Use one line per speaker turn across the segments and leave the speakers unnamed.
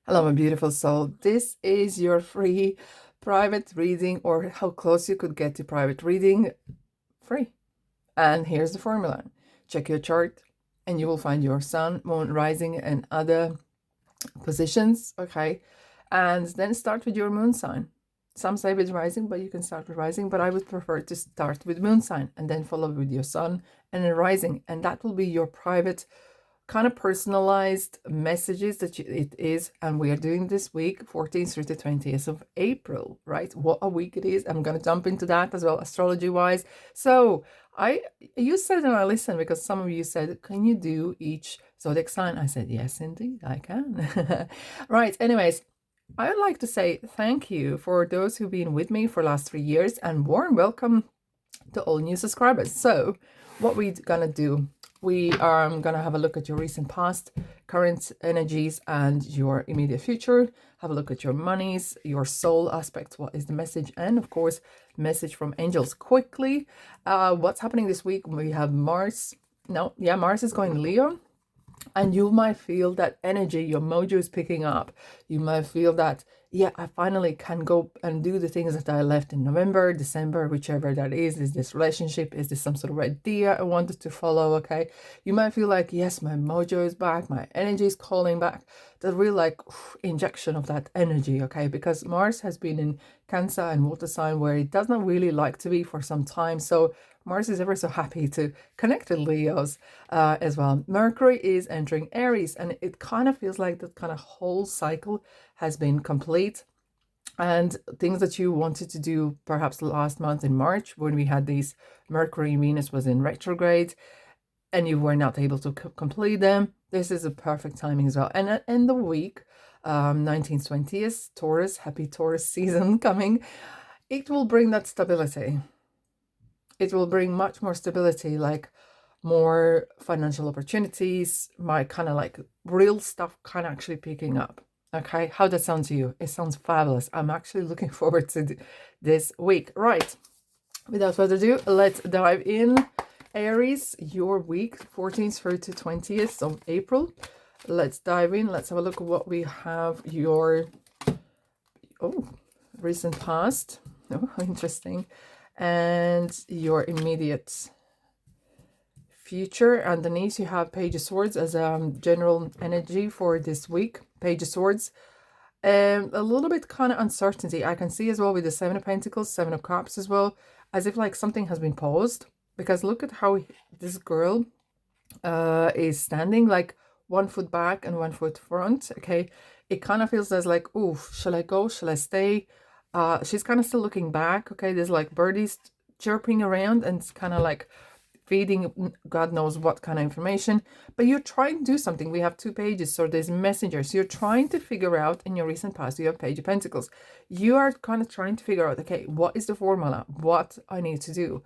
Hello, my beautiful soul. This is your free private reading, or how close you could get to private reading, free. And here's the formula. Check your chart and you will find your sun, moon, rising, and other positions, okay? And then start with your moon sign. Some say with rising, but you can start with rising, but I would prefer to start with moon sign and then follow with your sun and then rising. And that will be your private kind of personalized messages that it is. And we are doing this week 14th through the 20th of April, right? What a week it is. I'm going to jump into that as well, astrology wise. So you said, and I listened, because some of you said, can you do each zodiac sign? I said, yes, indeed, I can. Right. Anyways, I would like to say thank you for those who've been with me for the last 3 years, and warm welcome to all new subscribers. So what we're gonna do, we are gonna have a look at your recent past, current energies, and your immediate future. Have a look at your monies, your soul aspect, what is the message, and of course message from angels. Quickly, what's happening this week? We have Mars. Mars is going Leo, and you might feel that energy, your mojo is picking up. You might feel that, yeah, I finally can go and do the things that I left in November, December, whichever that is. Is this relationship? Is this some sort of idea I wanted to follow? Okay. You might feel like, yes, my mojo is back. My energy is calling back. The real injection of that energy. Okay. Because Mars has been in Cancer and water sign where it does not really like to be for some time. So Mars is ever so happy to connect with Leos as well. Mercury is entering Aries, and it kind of feels like that kind of whole cycle has been complete. And things that you wanted to do perhaps last month in March, when we had these Mercury and Venus was in retrograde, and you were not able to complete them, this is a perfect timing as well. And in the week, 19th-20th, Taurus, happy Taurus season coming, it will bring that stability. It will bring much more stability, like more financial opportunities, my kind of like real stuff kind of actually picking up. Okay, how does that sound to you? It sounds fabulous. I'm actually looking forward to this week. Right, without further ado, let's dive in. Aries, your week 14th through to 20th of April. Let's dive in. Let's have a look at what we have. Your recent past. Oh, interesting. And your immediate future. Underneath you have Page of Swords as a general energy for this week. Page of Swords. A little bit kind of uncertainty. I can see as well with the Seven of Pentacles, Seven of Cups as well, as if like something has been paused. Because look at how this girl is standing, like 1 foot back and 1 foot front. Okay, it kind of feels as like, ooh, shall I go? Shall I stay? She's kind of still looking back. Okay, there's like birdies chirping around, and it's kind of like feeding God knows what kind of information, but you're trying to do something. We have 2 pages, so there's messengers. You're trying to figure out in your recent past, you have Page of Pentacles. You are kind of trying to figure out, okay, what is the formula? What I need to do?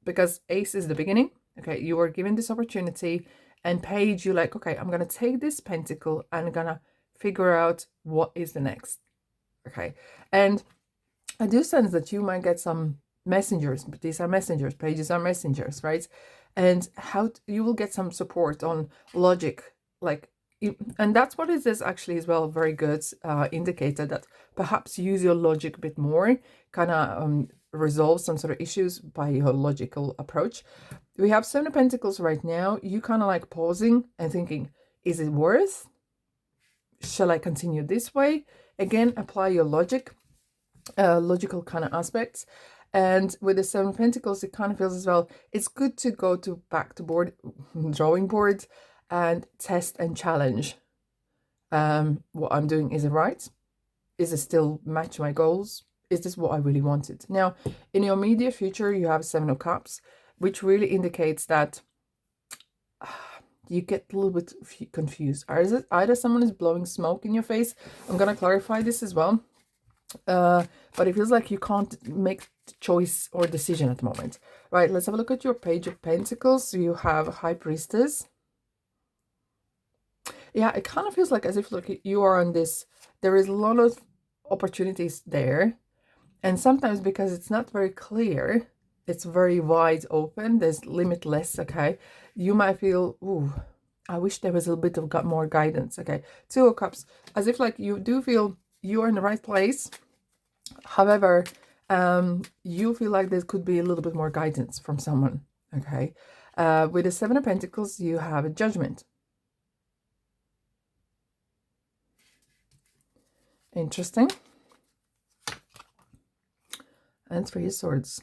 Because Ace is the beginning. Okay, you were given this opportunity, and Page, you're like, okay, I'm going to take this pentacle and I'm going to figure out what is the next. Okay, and I do sense that you might get some messengers, but these are messengers, pages are messengers, right? And how you will get some support on logic, like, and that's what it is actually as well. Very good indicator that perhaps use your logic a bit more, kind of resolve some sort of issues by your logical approach. We have Seven of Pentacles right now. You kind of like pausing and thinking, is it worth? Shall I continue this way? Again, apply your logic, logical kind of aspects. And with the Seven of Pentacles, it kind of feels as well, it's good to go to back to drawing board and test and challenge. What I'm doing, is it right? Is it still match my goals? Is this what I really wanted? Now, in your immediate future, you have Seven of Cups, which really indicates that you get a little bit confused. Either someone is blowing smoke in your face. I'm going to clarify this as well. But it feels like you can't make the choice or decision at the moment. Right, let's have a look at your Page of Pentacles. You have High Priestess. Yeah, it kind of feels like as if you are on this, there is a lot of opportunities there. And sometimes because it's not very clear, it's very wide open, there's limitless, okay? You might feel, ooh, I wish there was a little bit of more guidance. Okay, Two of Cups, as if like you do feel you are in the right place. However, you feel like there could be a little bit more guidance from someone. Okay, with the Seven of Pentacles, you have a Judgment. Interesting. And Three of Swords.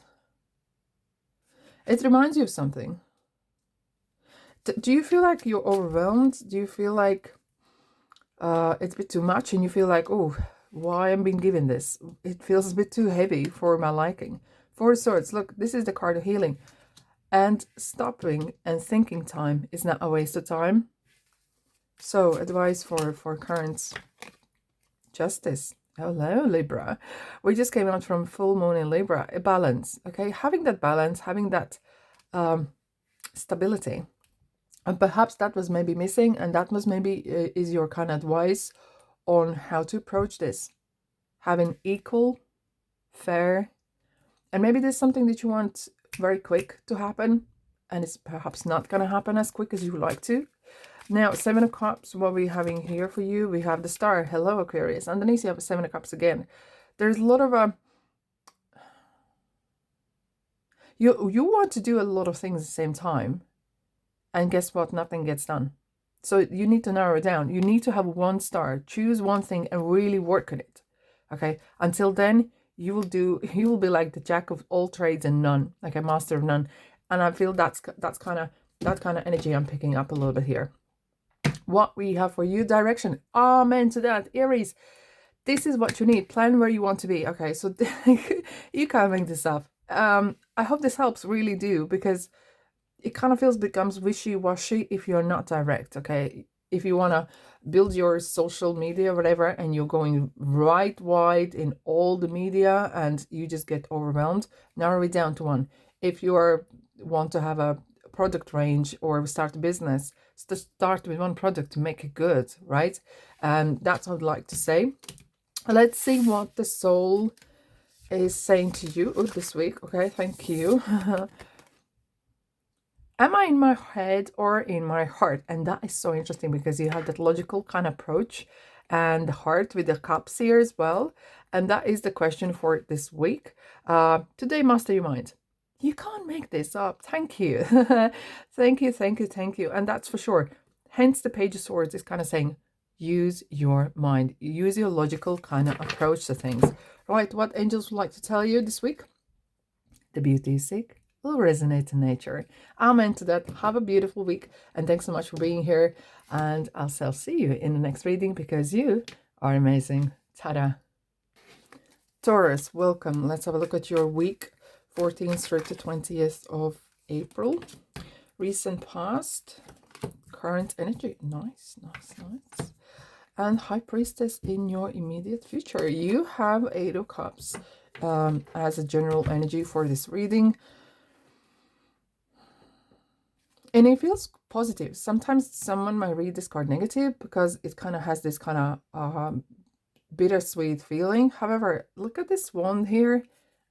It reminds you of something. Do you feel like you're overwhelmed? Do you feel like it's a bit too much and you feel like, oh, why am I being given this? It feels a bit too heavy for my liking. Four of Swords. Look, this is the card of healing. And stopping and thinking time is not a waste of time. So, advice for current Justice. Hello, Libra. We just came out from full moon in Libra. A balance, okay? Having that balance, having that stability. And perhaps that was maybe missing, and that was maybe is your kind of advice on how to approach this. Having equal, fair, and maybe there's something that you want very quick to happen, and it's perhaps not going to happen as quick as you would like to. Now, Seven of Cups, what we're having here for you, we have the Star. Hello, Aquarius. Underneath you have a Seven of Cups again. There's a lot of you want to do a lot of things at the same time. And guess what? Nothing gets done. So you need to narrow it down. You need to have one star. Choose one thing and really work on it. Okay. Until then, you will be like the jack of all trades and none, like a master of none. And I feel that's kind of that kind of energy I'm picking up a little bit here. What we have for you, direction. Amen to that. Aries, this is what you need. Plan where you want to be. Okay. So you can't make this up. I hope this helps. Really do, because it kind of becomes wishy-washy if you're not direct, okay? If you want to build your social media or whatever, and you're going right wide in all the media and you just get overwhelmed, narrow it down to one. If you want to have a product range or start a business, start with one product to make it good, right? And that's what I'd like to say. Let's see what the soul is saying to you this week. Okay, thank you. Am I in my head or in my heart? And that is so interesting because you have that logical kind of approach and the heart with the cups here as well. And that is the question for this week. Today, master your mind. You can't make this up. Thank you. Thank you, thank you, thank you. And that's for sure. Hence, the Page of Swords is kind of saying, use your mind. Use your logical kind of approach to things. Right, what angels would like to tell you this week? The beauty you seek will resonate in nature. Amen to that. Have a beautiful week, and thanks so much for being here, and I'll see you in the next reading because you are amazing. Ta-da. Taurus, welcome. Let's have a look at your week, 14th through to 20th of April. Recent past, current energy. Nice, nice, nice. And High Priestess in your immediate future. You have Eight of Cups as a general energy for this reading. And it feels positive. Sometimes someone might read this card negative because it kind of has this kind of bittersweet feeling. However, look at this wand here,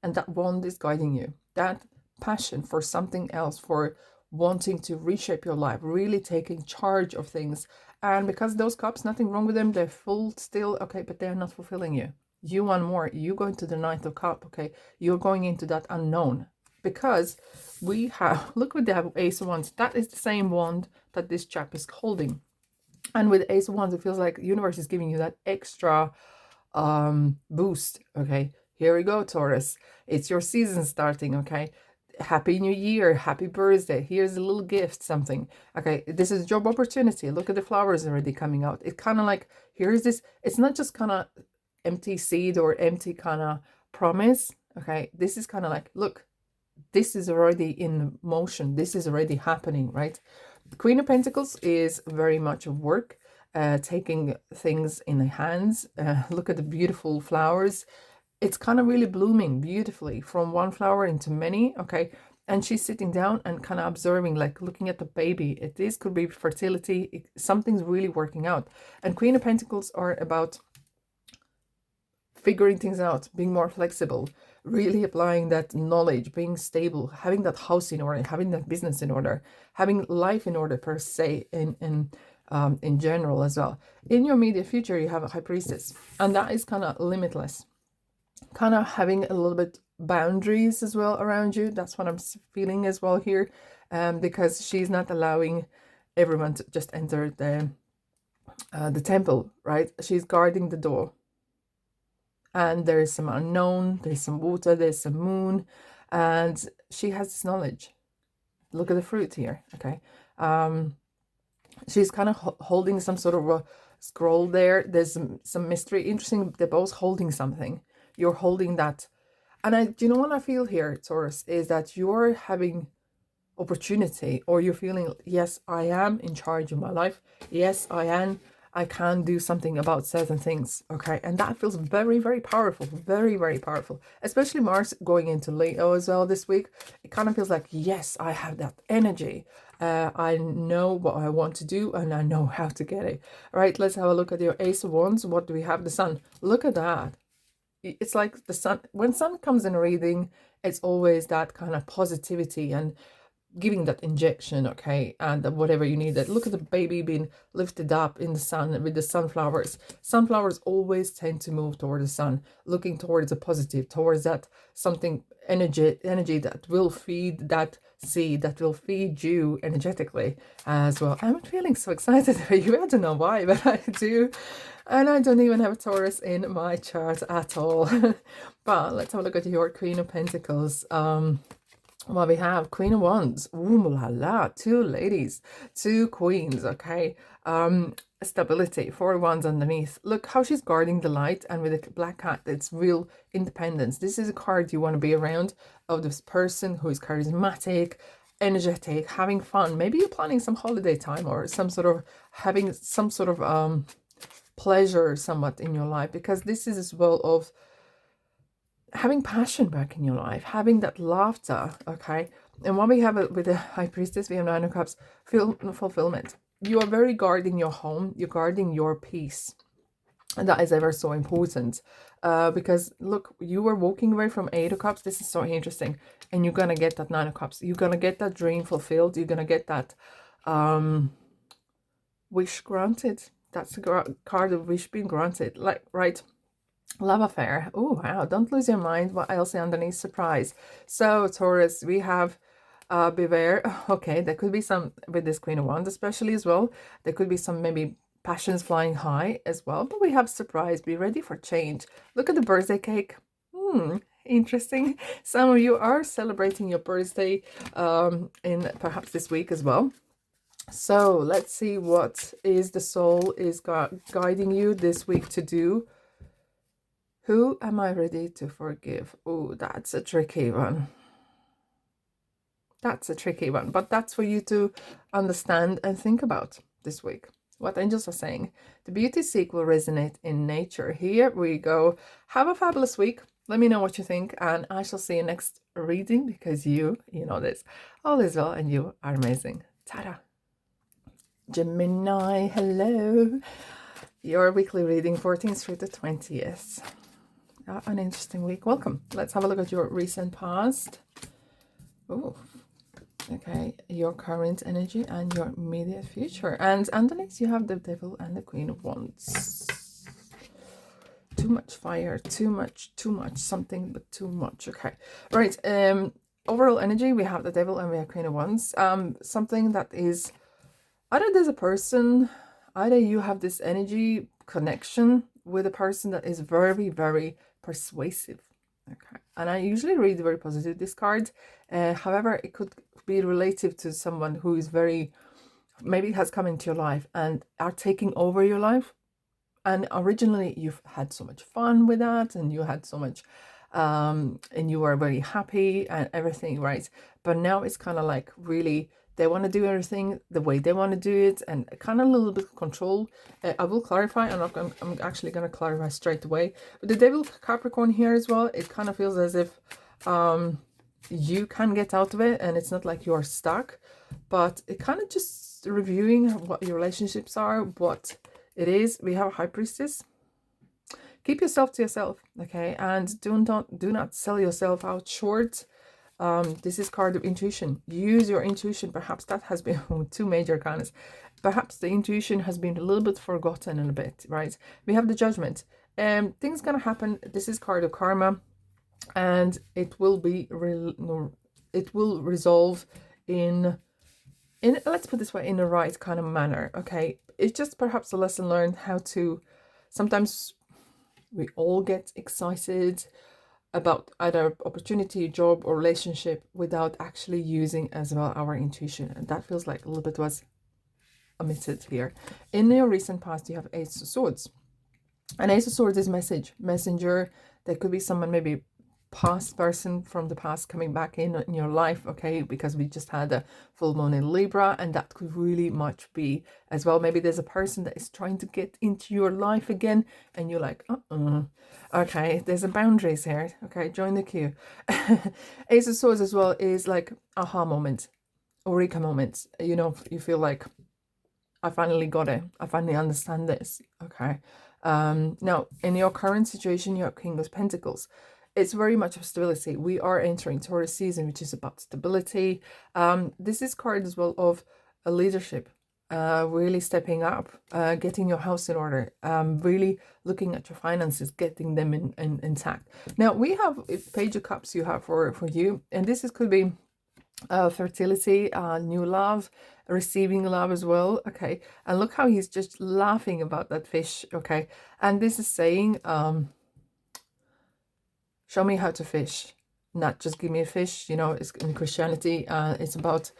and that wand is guiding you. That passion for something else, for wanting to reshape your life, really taking charge of things. And because those cups, nothing wrong with them, they're full still, okay, but they're not fulfilling you. You want more. You go into the Ninth of Cup, okay? You're going into that unknown. Because we have, look with the Ace of Wands, that is the same wand that this chap is holding. And with Ace of Wands, it feels like the universe is giving you that extra boost, okay? Here we go, Taurus. It's your season starting, okay? Happy New Year, happy birthday. Here's a little gift, something. Okay, this is a job opportunity. Look at the flowers already coming out. It's kind of like, here's this, it's not just kind of empty seed or empty kind of promise, okay? This is kind of like, look, this is already in motion. This is already happening, right? The Queen of Pentacles is very much of work, taking things in the hands. Look at the beautiful flowers. It's kind of really blooming beautifully from one flower into many, okay? And she's sitting down and kind of observing, like looking at the baby. This could be fertility. Something's really working out. And Queen of Pentacles are about figuring things out, being more flexible, really applying that knowledge, being stable, having that house in order, having that business in order, having life in order per se in general as well. In your immediate future, you have a high priestess, and that is kind of limitless, kind of having a little bit boundaries as well around you. That's what I'm feeling as well here, because she's not allowing everyone to just enter the temple, right? She's guarding the door, and there's some unknown, there's some water, there's some moon, and she has this knowledge. Look at the fruit here. Okay, she's kind of holding some sort of a scroll there. There's some mystery. Interesting, they're both holding something. You're holding that, and do you know what I feel here, Taurus, is that you're having opportunity, or you're feeling, yes, I am in charge of my life. Yes, I can do something about certain things. Okay, and that feels very, very powerful, very, very powerful, especially Mars going into Leo as well this week. It kind of feels like, yes, I have that energy. I know what I want to do, and I know how to get it. All right, let's have a look at your Ace of Wands. What do we have? The Sun. Look at that. It's like the sun, when sun comes in a reading, it's always that kind of positivity and giving that injection, okay, and whatever you need. That look at the baby being lifted up in the sun with the sunflowers. Sunflowers always tend to move toward the sun, looking towards a positive, towards that something energy that will feed that seed, that will feed you energetically as well. I'm feeling so excited for you. I don't know why, but I do. And I don't even have a Taurus in my chart at all. But let's have a look at your Queen of Pentacles. Well, we have Queen of Wands. Ooh la la, 2 ladies, 2 queens, okay. Stability, 4 wands underneath. Look how she's guarding the light, and with a black cat, it's real independence. This is a card you want to be around, of this person who is charismatic, energetic, having fun. Maybe you're planning some holiday time, or some sort of having some sort of pleasure somewhat in your life, because this is as well of having passion back in your life, having that laughter, okay. And what we have with the High Priestess, we have 9 of Cups, fulfillment. You are very guarding your home, you're guarding your peace, and that is ever so important, because look, you were walking away from 8 of Cups. This is so interesting, and you're gonna get that 9 of Cups. You're gonna get that dream fulfilled. You're gonna get that wish granted. That's the card of wish being granted, like, right? Love affair. Oh wow, don't lose your mind. What else underneath? Surprise. So Taurus, we have beware. Okay, there could be some with this Queen of Wands especially as well. There could be some maybe passions flying high as well, but we have surprise. Be ready for change. Look at the birthday cake. Interesting. Some of you are celebrating your birthday in perhaps this week as well. So let's see what is the soul is guiding you this week to do. Who am I ready to forgive? Oh, that's a tricky one. That's a tricky one, but that's for you to understand and think about this week. What angels are saying. The beauty seek will resonate in nature. Here we go. Have a fabulous week. Let me know what you think, and I shall see you next reading, because you know this. All is well, and you are amazing. Ta-da. Gemini, hello. Your weekly reading, 14th through the 20th. An interesting week. Welcome. Let's have a look at your recent past. Oh, okay. Your current energy and your immediate future. And underneath you have the Devil and the Queen of Wands. Too much fire, too much, something, but too much. Okay. Right. Overall energy, we have the Devil and we have Queen of Wands. Something that is, either there's a person, either you have this energy connection with a person that is very, very persuasive. Okay, and I usually read very positive this card. However, it could be relative to someone who is very, maybe has come into your life and are taking over your life, and originally you've had so much fun with that, and you had so much and you were very happy and everything, right? But now it's kind of like, really, they want to do everything the way they want to do it, and kind of a little bit of control. I will clarify. I'm actually going to clarify straight away. But the Devil Capricorn here as well, it kind of feels as if you can get out of it, and it's not like you're stuck, but it kind of just reviewing what your relationships are, what it is. We have a High Priestess. keep yourself to yourself, okay? And do not sell yourself out short. This is card of intuition. Use your intuition. Perhaps that has been two major cards. Perhaps the intuition has been a little bit forgotten in a bit, right? We have the Judgment. Things gonna happen. This is card of karma, and it will be it will resolve in let's put this way, in the right kind of manner, okay? It's just perhaps a lesson learned how to, sometimes we all get excited about either opportunity, job, or relationship without actually using as well our intuition, and that feels like a little bit was omitted here. In your recent past, you have Ace of Swords, and Ace of Swords is messenger. There could be someone, maybe past person from the past, coming back in your life, okay? Because we just had a full moon in Libra, and that could really much be as well. Maybe there's a person that is trying to get into your life again, and you're like, okay, there's a boundaries here, okay? Join the queue. Ace of Swords as well is like aha moment, eureka moment. You know, you feel like, I finally got it. I finally understand this, okay? Now, in your current situation, you have King of Pentacles. It's very much of stability. We are entering Taurus season, which is about stability. This is card as well of a leadership, really stepping up, getting your house in order, really looking at your finances, getting them intact. Now, we have Page of Cups you have for you, and this could be fertility, new love, receiving love as well, okay? And look how he's just laughing about that fish, okay? And this is saying, show me how to fish, not just give me a fish. You know, it's in Christianity, it's about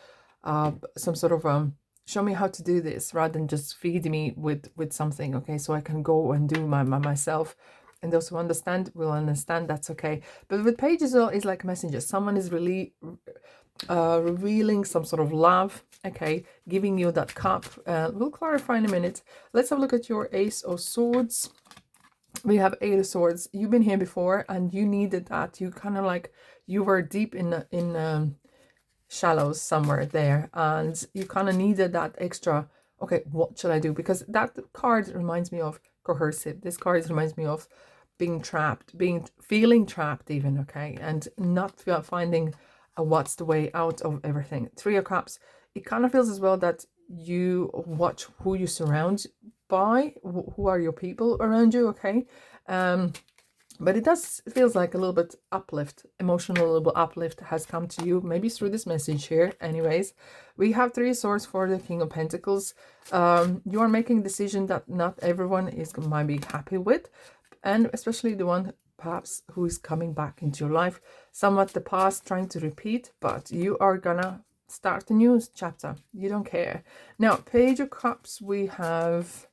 some sort of show me how to do this, rather than just feed me with something, okay? So I can go and do myself. And those who understand will understand, that's okay. But with Page as well, is like a messenger. Someone is really revealing some sort of love, okay, giving you that cup. We'll clarify in a minute. Let's have a look at your Ace of Swords. We have Eight of Swords. You've been here before, and you needed that. You kind of like, you were deep in shallows somewhere there, and you kind of needed that extra, okay, what should I do? Because that card reminds me of coercive. This card reminds me of being trapped, feeling trapped even, okay, and not finding what's the way out of everything. Three of Cups, it kind of feels as well that you watch who you surround by, who are your people around you, okay? But it feels like a little bit uplift, emotional little bit uplift has come to you, maybe through this message here. Anyways, we have Three of Swords for the King of Pentacles. You are making a decision that not everyone might be happy with, and especially the one perhaps who is coming back into your life. Somewhat the past trying to repeat, but you are gonna start a new chapter. You don't care. Now, Page of Cups, we have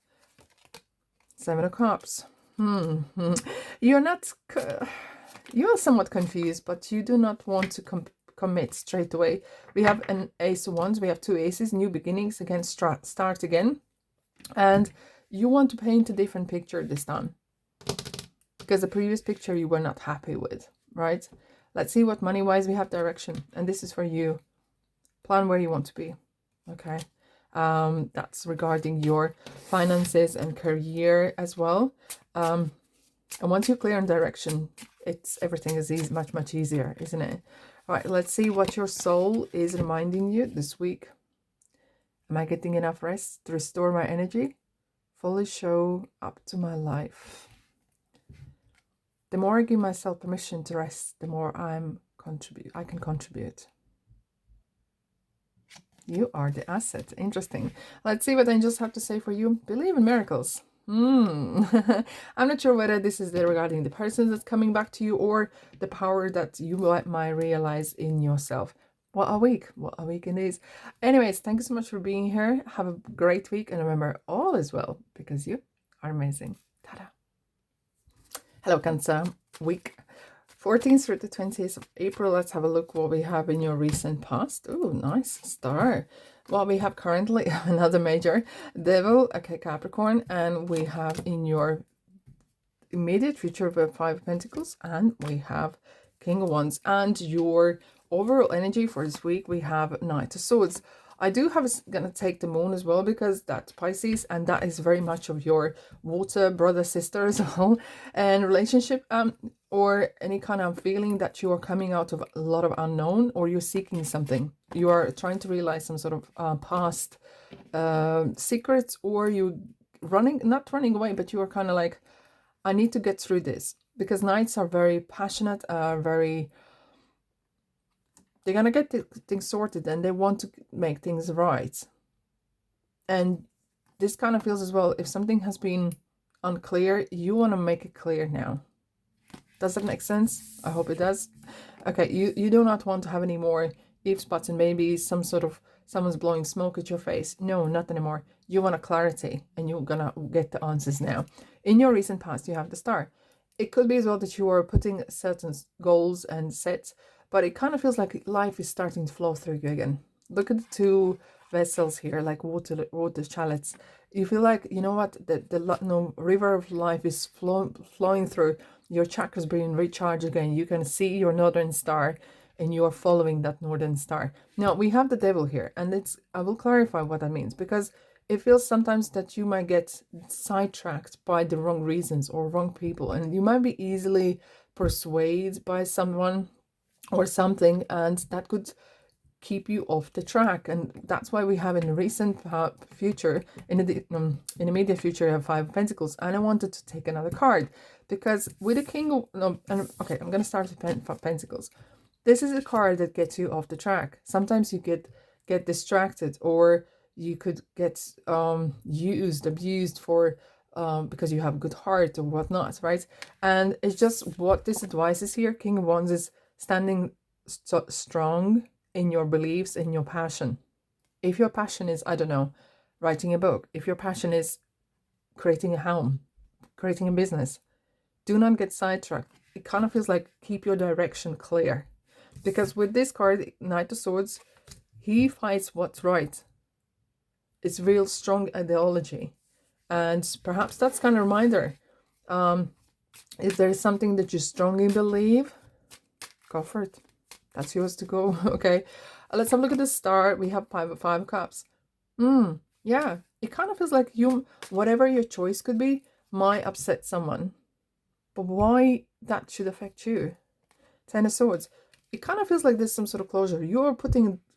Seven of Cups. You're somewhat confused, but you do not want to commit straight away. We have an Ace of Wands. We have two aces, new beginnings, again, start again. And you want to paint a different picture this time, because the previous picture you were not happy with, right? Let's see what money-wise we have direction. And this is for you. Plan where you want to be, okay? That's regarding your finances and career as well. And once you're clear on direction, everything is much easier, isn't it? All right, let's see what your soul is reminding you this week. Am I getting enough rest to restore my energy? Fully show up to my life. The more I give myself permission to rest, the more I can contribute. You are the asset. Interesting. Let's see what angels have to say for you. Believe in miracles. I'm not sure whether this is regarding the person that's coming back to you, or the power that you might realize in yourself. What a week it is. Anyways, thank you so much for being here. Have a great week, and remember, all is well, because you are amazing. Ta-da. Hello, Cancer. Week 14th through the 20th of April. Let's have a look what we have in your recent past. Oh, nice star. What we have currently, another major Devil, okay, Capricorn, and we have in your immediate future the Five of Pentacles, and we have King of Wands. And your overall energy for this week, we have Knight of Swords. I do have going to take the moon as well, because that's Pisces, and that is very much of your water brother sister as well, and relationship, or any kind of feeling that you are coming out of a lot of unknown, or you're seeking something. You are trying to realize some sort of past secrets, or you not running away, but you are kind of like, I need to get through this, because Knights are very passionate, very, they're gonna get things sorted, and they want to make things right. And this kind of feels as well, if something has been unclear, you want to make it clear now. Does that make sense? I hope it does. Okay, you do not want to have any more ifs, buts, and maybe some sort of someone's blowing smoke at your face. No, not anymore. You want a clarity, and you're gonna get the answers now. In your recent past, you have the Star. It could be as well that you are putting certain goals and sets, but it kind of feels like life is starting to flow through you again. Look at the two vessels here, like water chalices. You feel like, you know what, the river of life is flowing through. Your chakras being recharged again. You can see your northern star, and you are following that northern star. Now we have the devil here, and I will clarify what that means, because it feels sometimes that you might get sidetracked by the wrong reasons or wrong people, and you might be easily persuaded by someone or something, and that could keep you off the track. And that's why we have in the recent future, in the immediate future, you have 5 of Pentacles. And I wanted to take another card, because with the King of, okay, I'm going to start with Pentacles. This is a card that gets you off the track. Sometimes you get distracted, or you could get abused for because you have a good heart or whatnot, right? And it's just what this advice is here. King of Wands is standing strong in your beliefs, in your passion. If your passion is, I don't know, writing a book, if your passion is creating a home, creating a business, do not get sidetracked. It kind of feels like keep your direction clear, because with this card, Knight of Swords, he fights what's right. It's real strong ideology, and perhaps that's kind of a reminder. If there is something that you strongly believe, go for it. That's yours to go. Okay, let's have a look at the Star. We have five of Cups. Yeah, it kind of feels like whatever your choice could be might upset someone, but why that should affect you? 10 of Swords. It kind of feels like there's some sort of closure. You're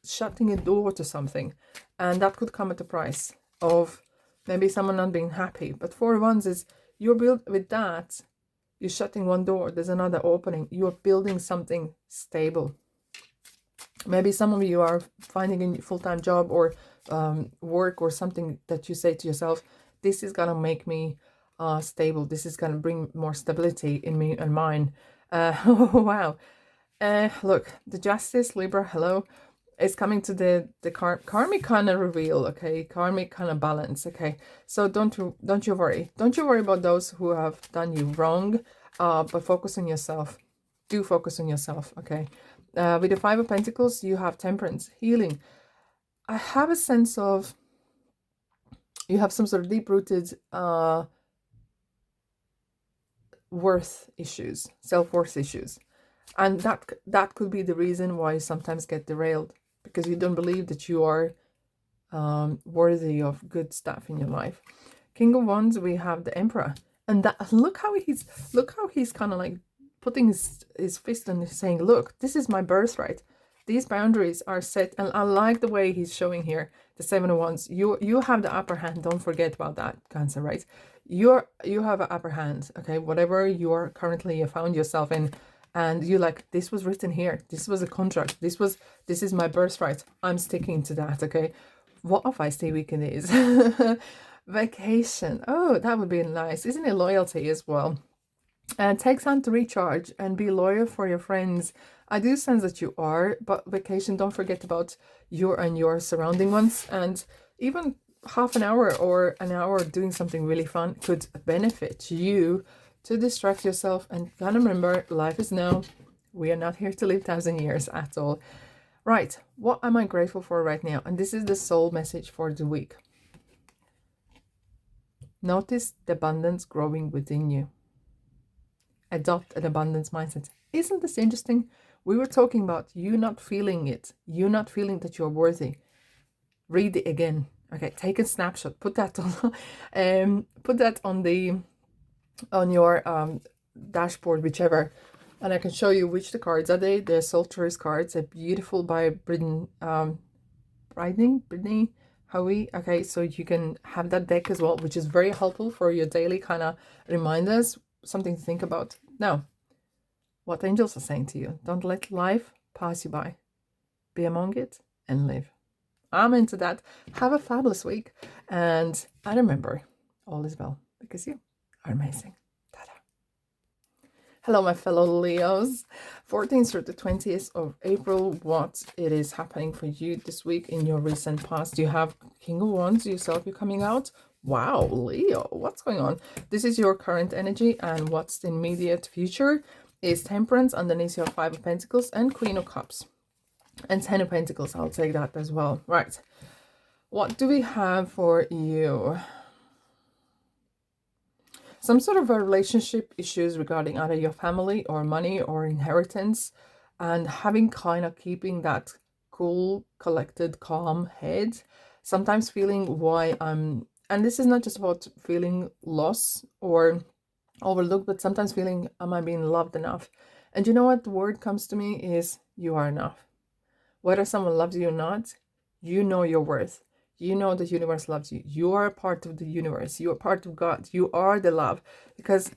shutting a door to something, and that could come at the price of maybe someone not being happy. But 4 of Wands is you're built with that. You're shutting one door, there's another opening. You're building something stable. Maybe some of you are finding a full-time job or work or something that you say to yourself, this is going to make me stable. This is going to bring more stability in me and mine. Oh, wow. Look, the Justice, Libra, hello, is coming to the karmic kind of reveal, okay? Karmic kind of balance, okay? So don't you worry. Don't you worry about those who have done you wrong, but focus on yourself. Do focus on yourself, okay? With the 5 of Pentacles, you have Temperance, healing. I have a sense of you have some sort of deep-rooted worth issues, self-worth issues. And that could be the reason why you sometimes get derailed, because you don't believe that you are worthy of good stuff in your life. King of Wands, we have the Emperor. And that look how he's kind of like putting his fist and saying, look, this is my birthright. These boundaries are set. And I like the way he's showing here, the 7 of Wands. You have the upper hand. Don't forget about that, Cancer, right? You have an upper hand, okay? Whatever you are currently found yourself in, and you're like, this was written here. This was a contract. This is my birthright. I'm sticking to that, okay? What a feisty weekend is. Vacation. Oh, that would be nice. Isn't it loyalty as well? And take time to recharge and be loyal for your friends. I do sense that you are, but vacation, don't forget about you and your surrounding ones. And even half an hour or an hour doing something really fun could benefit you to distract yourself. And kind of remember, life is now. We are not here to live 1,000 years at all. Right, what am I grateful for right now? And this is the soul message for the week. Notice the abundance growing within you. Adopt an abundance mindset. Isn't this interesting? We were talking about you not feeling it. You not feeling that you're worthy. read it again. Okay, take a snapshot, put that on put that on your dashboard, whichever, and I can show you which the cards are. They're Sultry's cards. They're beautiful, by Brittany Howie. Okay, so you can have that deck as well, which is very helpful for your daily kind of reminders, something to think about. Now, what angels are saying to you: don't let life pass you by. Be among it and live. I'm into that. Have a fabulous week. And I remember, all is well because you are amazing. Ta-da. Hello, my fellow Leos. 14th through the 20th of April. What it is happening for you this week in your recent past. You have King of Wands yourself. You're coming out. Wow, Leo, what's going on? This is your current energy, and what's the immediate future is Temperance. Underneath your 5 of Pentacles and Queen of Cups. And 10 of Pentacles, I'll take that as well. Right. What do we have for you? Some sort of a relationship issues regarding either your family or money or inheritance. And having kind of keeping that cool, collected, calm head. Sometimes feeling why I'm... And this is not just about feeling lost or overlooked, but sometimes feeling, am I being loved enough? And you know what the word comes to me is, you are enough. Whether someone loves you or not, you know your worth. You know the universe loves you. You are a part of the universe. You are part of God. You are the love. Because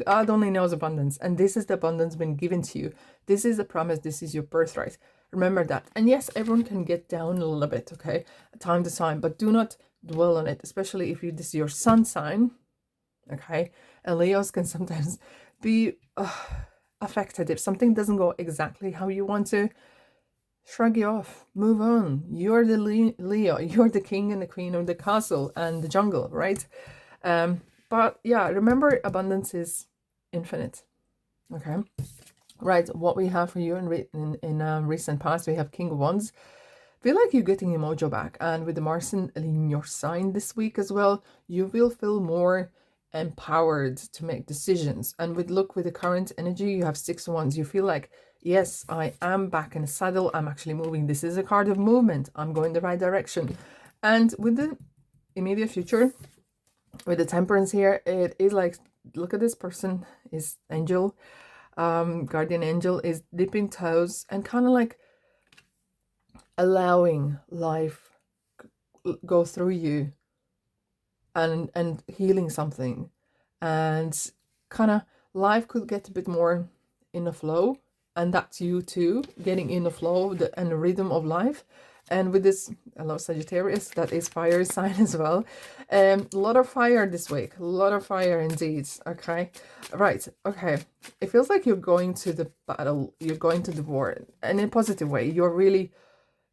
God only knows abundance. And this is the abundance been given to you. This is the promise. This is your birthright. Remember that. And yes, everyone can get down a little bit, okay? Time to time. But do not dwell on it. Especially if this is your sun sign, okay? And Leos can sometimes be affected. If something doesn't go exactly how you want to, shrug you off, move on. You're the Leo, you're the king and the queen of the castle and the jungle, right? But yeah, remember, abundance is infinite. Okay, right. What we have for you in recent past, we have King of Wands. Feel like you're getting your mojo back, and with the Mars in your sign this week as well, you will feel more empowered to make decisions. And with the current energy, you have 6 of Wands. You feel like, yes, I am back in the saddle. I'm actually moving. This is a card of movement. I'm going the right direction. And with the immediate future, with the Temperance here, it is like, look at this person, is angel, guardian angel, is dipping toes and kind of like allowing life go through you and healing something. And kind of life could get a bit more in the flow. And that's you too, getting in the flow and the rhythm of life. And with this, I love Sagittarius, that is fire sign as well. A lot of fire this week, a lot of fire indeed. Okay, right, okay. It feels like you're going to the battle, you're going to the war, and in a positive way. You're really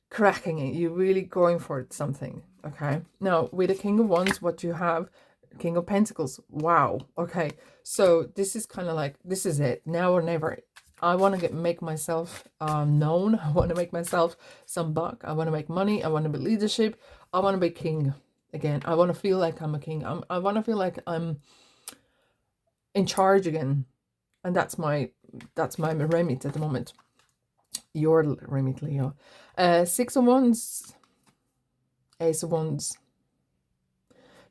cracking it, you're really going for something. Okay, now with the King of Wands, what you have, King of Pentacles. Wow, okay. So this is kind of like, this is it, now or never. I want to make myself known. I want to make myself some buck. I want to make money. I want to be leadership. I want to be king again. I want to feel like I'm a king. I want to feel like I'm in charge again. And that's my remit at the moment. Your remit, Leo. 6 of Wands. Ace of Wands.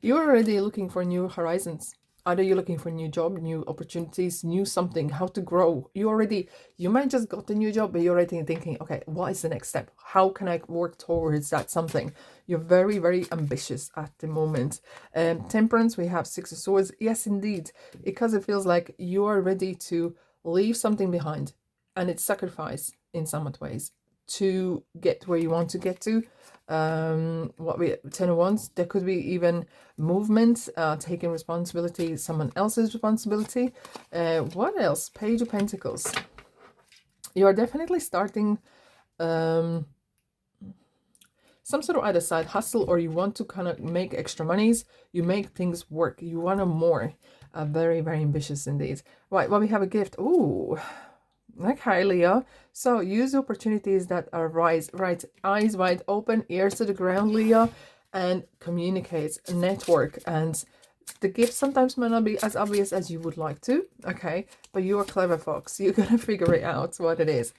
You're already looking for new horizons. Either you're looking for a new job, new opportunities, new something, how to grow. You might just got a new job, but you're already thinking, okay, what is the next step? How can I work towards that something? You're very, very ambitious at the moment. Temperance, we have 6 of Swords. Yes, indeed, because it feels like you are ready to leave something behind. And it's sacrifice in some ways to get where you want to get to. 10 of Wands, there could be even movement, taking responsibility, someone else's responsibility. What else? Page of Pentacles. You are definitely starting some sort of either side hustle, or you want to kind of make extra monies. You make things work. You want more. Very, very ambitious indeed. Right, well, we have a gift. Ooh. Okay, Leo. So use opportunities that are right. Eyes wide open, ears to the ground, Leo, and communicate, network. And the gift sometimes might not be as obvious as you would like to. Okay, but you are clever, fox. You're gonna figure it out what it is.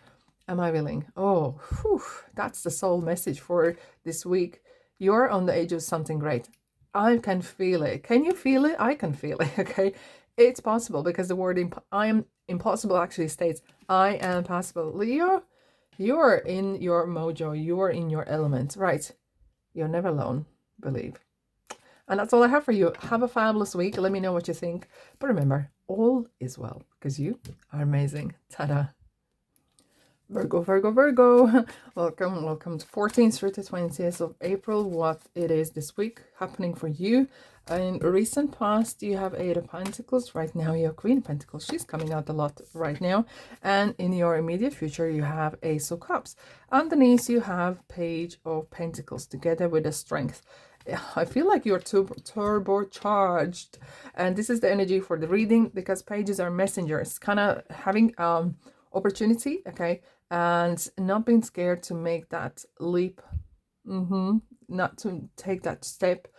Am I willing? Oh, whew, that's the soul message for this week. You're on the edge of something great. I can feel it. Can you feel it? I can feel it, okay? It's possible, because the word I am impossible actually states, I am possible. Leo, you're in your mojo. You're in your element, right? You're never alone, believe. And that's all I have for you. Have a fabulous week. Let me know what you think. But remember, all is well, because you are amazing. Ta-da. Virgo, Virgo, Virgo. Welcome to 14th through to 20th of April. What it is this week happening for you. In recent past, you have Eight of Pentacles. Right now, you have Queen of Pentacles. She's coming out a lot right now. And in your immediate future, you have Ace of Cups. Underneath, you have Page of Pentacles together with the Strength. I feel like you're turbocharged. And this is the energy for the reading, because pages are messengers. Kind of having opportunity, okay? And not being scared to make that leap, not to take that step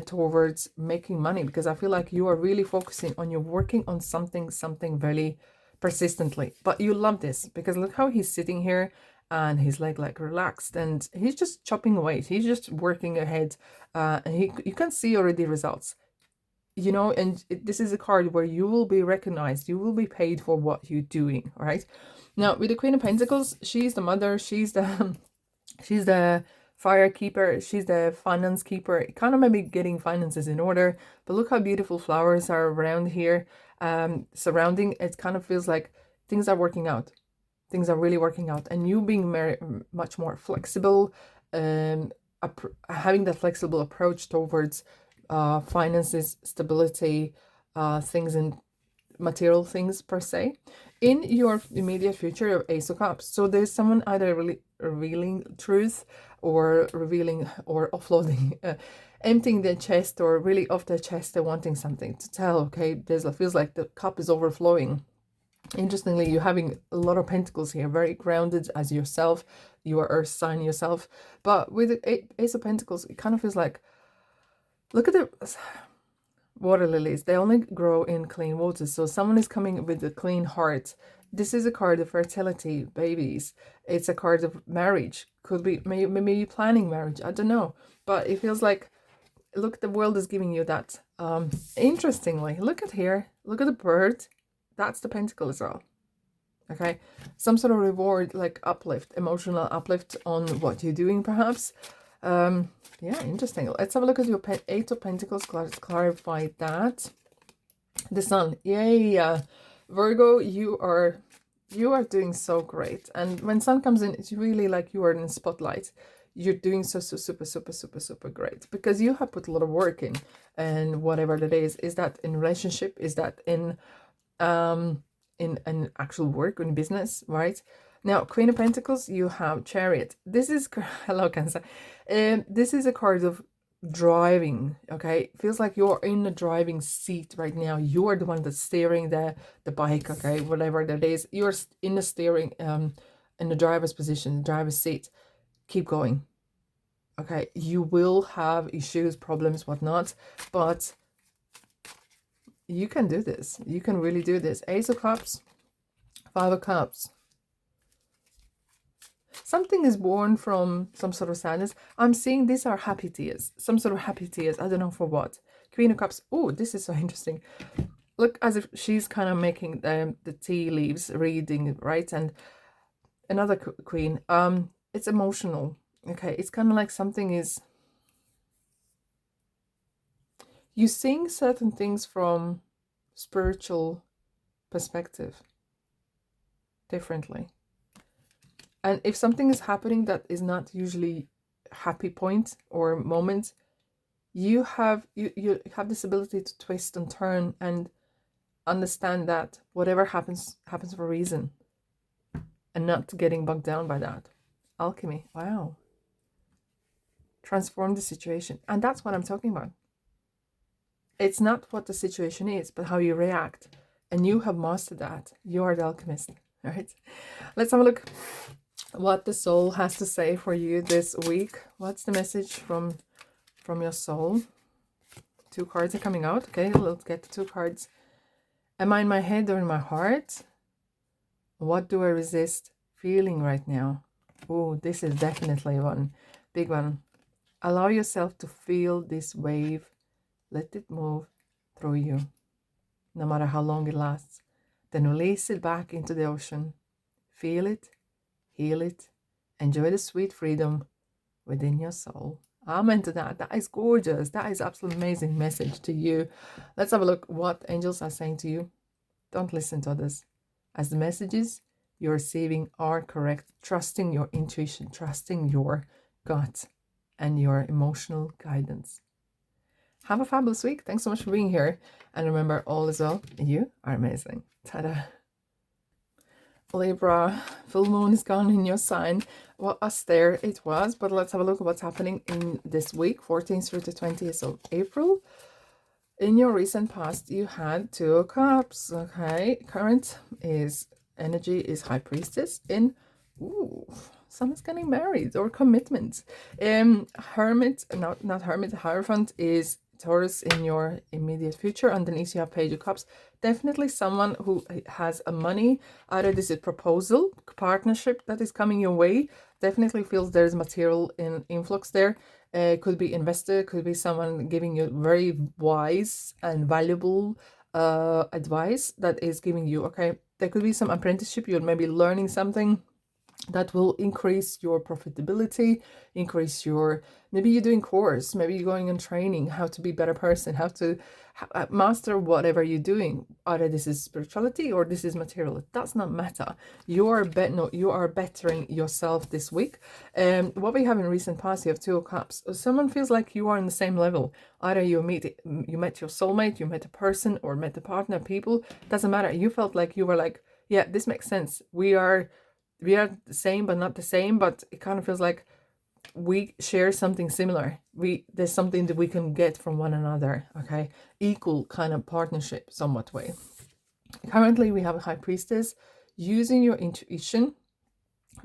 towards making money, because I feel like you are really focusing on, you're working on something very persistently. But you love this, because look how he's sitting here and he's like relaxed, and he's just chopping away. He's just working ahead, and you can see already results. You know, and this is a card where you will be recognized, you will be paid for what you're doing, right? Now, with the Queen of Pentacles, she's the mother, she's the fire keeper, she's the finance keeper, kind of maybe getting finances in order. But look how beautiful flowers are around here, surrounding. It kind of feels like things are working out. Things are really working out, and you being much more flexible, having that flexible approach towards finances, stability, things in material things per se, in your immediate future of Ace of Cups. So there's someone either really revealing truth, or revealing or offloading, emptying their chest, or really off their chest, they're wanting something to tell, okay? Feels like the cup is overflowing. Interestingly, you're having a lot of pentacles here, very grounded as yourself. You are earth sign yourself. But with the Ace of Pentacles, it kind of feels like, look at the water lilies. They only grow in clean water. So someone is coming with a clean heart. This is a card of fertility, babies. It's a card of marriage. Could be, maybe you're planning marriage. I don't know. But it feels like, look, the world is giving you that. Interestingly, look at here. Look at the bird. That's the pentacle as well. Okay. Some sort of reward, like uplift, emotional uplift on what you're doing, perhaps. Yeah, interesting. Let's have a look at your Eight of Pentacles. Clarify that. The Sun. Yay. Virgo, you are doing so great. And when Sun comes in, it's really like you are in the spotlight. You're doing so super great, because you have put a lot of work in, and whatever that is that in relationship, is that in an actual work, in business, right? Now, Queen of Pentacles, you have Chariot. This is, hello Cancer, this is a card of driving, okay? Feels like you're in the driving seat right now. You are the one that's steering the bike, okay? Whatever that is, you're in the steering, in the driver's position, driver's seat. Keep going, okay? You will have issues, problems, whatnot, but you can do this. You can really do this. Ace of Cups, Five of Cups. Something is born from some sort of sadness. I'm seeing these are happy tears. Some sort of happy tears. I don't know for what. Queen of Cups. Oh, this is so interesting. Look, as if she's kind of making the tea leaves reading, right? And another queen. It's emotional. Okay, it's kind of like something is... You seeing certain things from spiritual perspective differently. And if something is happening that is not usually a happy point or moment, you have this ability to twist and turn and understand that whatever happens for a reason, and not getting bogged down by that. Alchemy. Wow. Transform the situation. And that's what I'm talking about. It's not what the situation is, but how you react. And you have mastered that. You are the alchemist. All right. Let's have a look what the soul has to say for you this week. What's the message from your soul? Two cards are coming out. Okay, let's get the two cards. Am I in my head or in my heart? What do I resist feeling right now? Oh, this is definitely one big one. Allow yourself to feel this wave. Let it move through you, no matter how long it lasts. Then release it back into the ocean. Feel it, heal it, enjoy the sweet freedom within your soul. Amen to that. That is gorgeous. That is absolutely amazing message to you. Let's have a look what angels are saying to you. Don't listen to others. As the messages you're receiving are correct, trusting your intuition, trusting your gut and your emotional guidance. Have a fabulous week. Thanks so much for being here. And remember, all is well. You are amazing. Ta-da. Libra, full moon is gone in your sign. Well, there it was, but let's have a look at what's happening in this week, 14th through the 20th of April. In your recent past, you had 2 of Cups. Okay, current is energy is High Priestess in someone's getting married or commitment. Hermit, not Hermit, Hierophant is Taurus in your immediate future. Underneath you have Page of Cups. Definitely someone who has a money, either this is proposal, partnership that is coming your way. Definitely feels there's material in influx there. Could be investor, could be someone giving you very wise and valuable advice that is giving you, okay, there could be some apprenticeship, you're maybe learning something that will increase your profitability, increase your, maybe you're doing course, maybe you're going on training, how to be a better person, how to master whatever you're doing. Either this is spirituality or this is material. It does not matter. You are bettering yourself this week. What we have in recent past, you have 2 of Cups. Someone feels like you are on the same level. Either you met your soulmate, you met a person, or met a partner, people. Doesn't matter. You felt like you were like, yeah, this makes sense. We are the same but not the same, but it kind of feels like we share something similar. There's something that we can get from one another. Okay, equal kind of partnership somewhat way. Currently we have a High Priestess, using your intuition,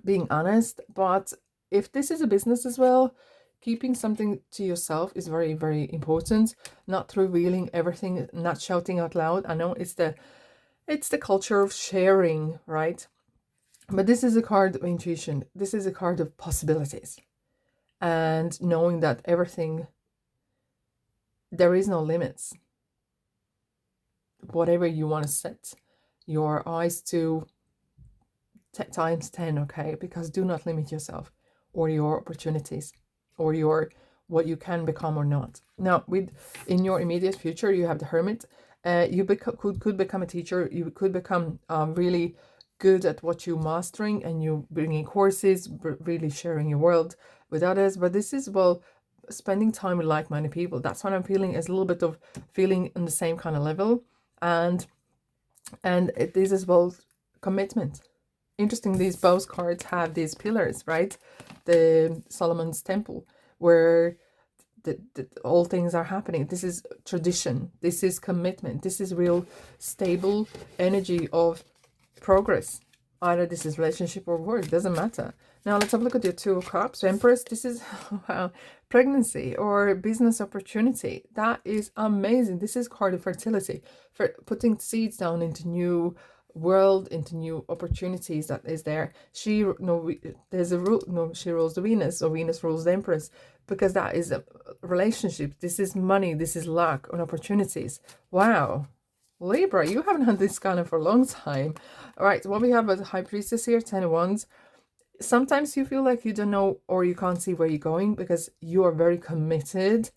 being honest, but if this is a business as well, keeping something to yourself is very, very important. Not revealing everything, not shouting out loud. I know it's the culture of sharing, right? But this is a card of intuition. This is a card of possibilities. And knowing that everything, there is no limits. Whatever you want to set your eyes to, times 10, okay? Because do not limit yourself or your opportunities or your what you can become or not. Now, in your immediate future, you have the Hermit. You could become a teacher. You could become really good at what you're mastering, and you bringing courses, really sharing your world with others. But this is, well, spending time with like-minded people. That's what I'm feeling, is a little bit of feeling on the same kind of level. And it is as well commitment. Interesting, these both cards have these pillars, right? The Solomon's Temple, where all things are happening. This is tradition. This is commitment. This is real stable energy of progress. Either this is relationship or work, doesn't matter. Now let's have a look at your 2 of Cups. Empress, this is wow, pregnancy or business opportunity. That is amazing. This is card of fertility, for putting seeds down into new world, into new opportunities that is there. There's a rule, she rules the Venus, or Venus rules the Empress, because that is a relationship. This is money, this is luck and opportunities. Wow. Libra, you haven't had this kind of for a long time. All right, what we have as High Priestess here, 10 of Wands. Sometimes you feel like you don't know or you can't see where you're going because you are very committed.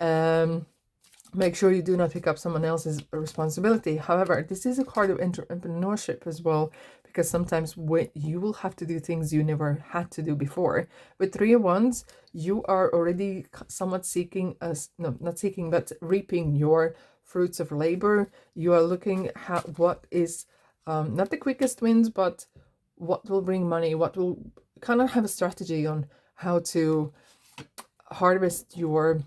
Make sure you do not pick up someone else's responsibility. However, this is a card of entrepreneurship as well, because sometimes you will have to do things you never had to do before. With 3 of Wands, you are already somewhat reaping your fruits of labor. You are looking at what is not the quickest wins, but what will bring money, what will kind of have a strategy on how to harvest your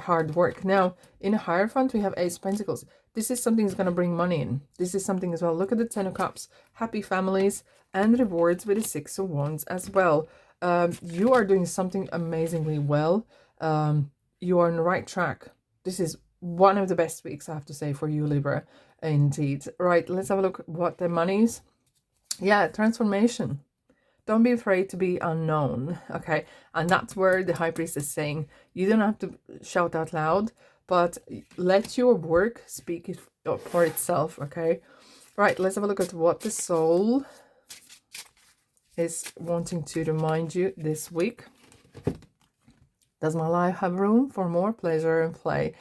hard work. Now, in a Hierophant, we have Ace of Pentacles. This is something that's going to bring money in. This is something as well. Look at the 10 of Cups. Happy families and rewards with the 6 of Wands as well. You are doing something amazingly well. You are on the right track. This is one of the best weeks, I have to say, for you, Libra. Indeed. Right, let's have a look at what the money is. Yeah, transformation. Don't be afraid to be unknown, okay? And that's where the High Priest is saying, you don't have to shout out loud, but let your work speak for itself, okay? Right, let's have a look at what the soul is wanting to remind you this week. Does my life have room for more pleasure and play?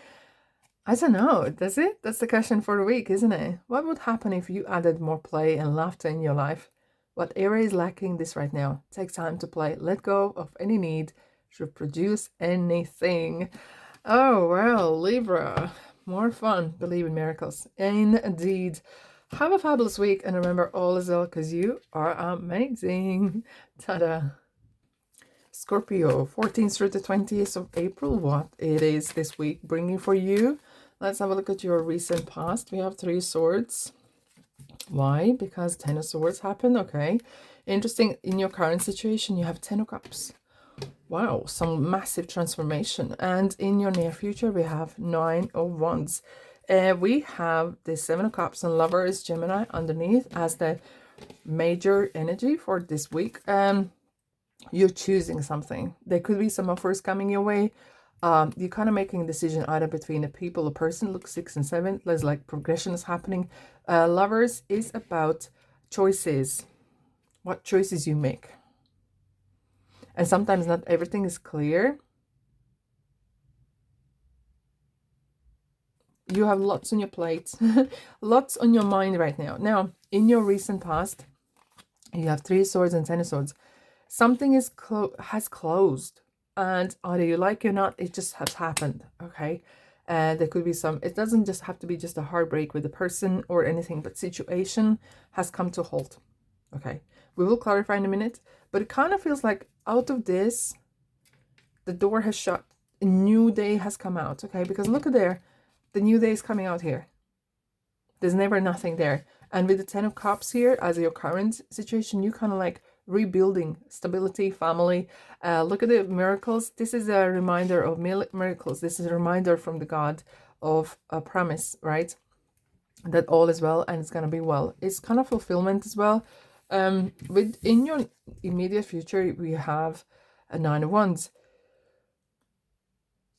I don't know, does it? That's the question for the week, isn't it? What would happen if you added more play and laughter in your life? What area is lacking this right now? Take time to play. Let go of any need to produce anything. Oh, well, Libra. More fun. Believe in miracles. Indeed. Have a fabulous week. And remember, all is well because you are amazing. Ta-da. Scorpio, 14th through the 20th of April. What it is this week bringing for you. Let's have a look at your recent past. We have 3 swords. Why? Because 10 of swords happened. Okay. Interesting. In your current situation, you have 10 of cups. Wow. Some massive transformation. And in your near future, we have 9 of wands. We have the 7 of cups and lovers, Gemini, underneath as the major energy for this week. You're choosing something. There could be some offers coming your way. You're kind of making a decision either between a people, a person. Look, 6 and 7. There's like progression is happening. Lovers is about choices. What choices you make. And sometimes not everything is clear. You have lots on your plate. Lots on your mind right now. Now, in your recent past, you have 3 swords and 10 of swords. Something has closed, and either you like it or not, it just has happened, okay? There could be some, it doesn't just have to be just a heartbreak with a person or anything, but situation has come to a halt, okay? We will clarify in a minute, but it kind of feels like out of this, the door has shut, a new day has come out, okay? Because look at there, the new day is coming out here. There's never nothing there. And with the 10 of cups here, as your current situation, you kind of like rebuilding stability, family. Look at the miracles. This is a reminder of miracles. This is a reminder from the God of a promise, right? That all is well and it's going to be well. It's kind of fulfillment as well. Within your immediate future, we have a 9 of wands.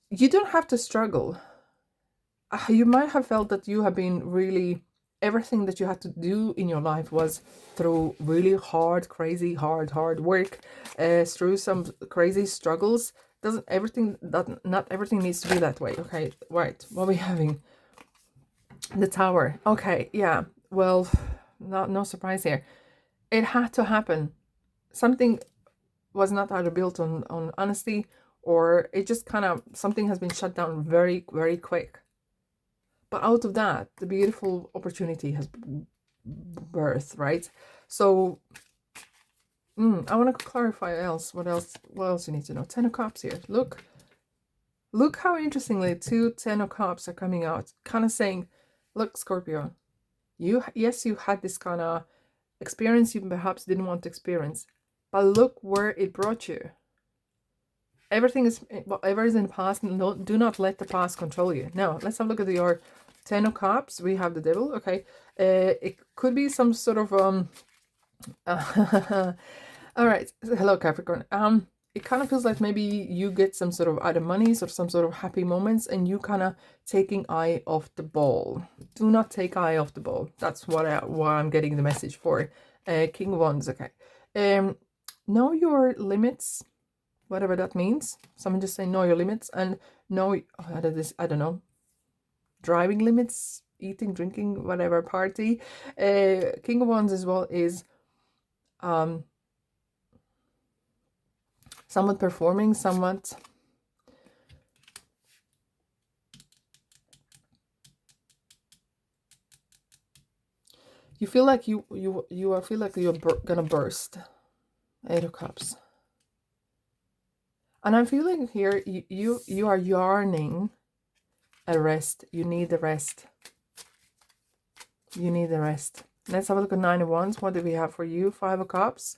You don't have to struggle. You might have felt that you have been really, everything that you had to do in your life was through really hard, crazy, hard work, through some crazy struggles. Not everything needs to be that way. Okay, right. What are we having? The Tower. Okay, yeah. Well, no surprise here. It had to happen. Something was not either built on honesty, or it just kind of, something has been shut down very, very quick. But out of that, the beautiful opportunity has birthed, right? So, I want to clarify what else you need to know. 10 of Cups here. Look how interestingly 2 10 of Cups are coming out, kind of saying, look, Scorpio, you had this kind of experience you perhaps didn't want to experience, but look where it brought you. Everything is, whatever is in the past, do not let the past control you. Now, let's have a look at your 10 of Cups. We have the Devil, okay. It could be some sort of, all right, hello Capricorn. It kind of feels like maybe you get some sort of either monies or some sort of happy moments, and you kind of taking eye off the ball. Do not take eye off the ball. That's what I'm getting the message for. King of Wands, okay. Know your limits, whatever that means. Someone just say know your limits, and know, I don't know, driving limits, eating, drinking, whatever, party. King of Wands as well is somewhat performing, somewhat you feel like you feel like you're gonna burst. 8 of Cups. And I'm feeling here you are yearning a rest. You need the rest. You need the rest. Let's have a look at 9 of Wands. What do we have for you? 5 of Cups.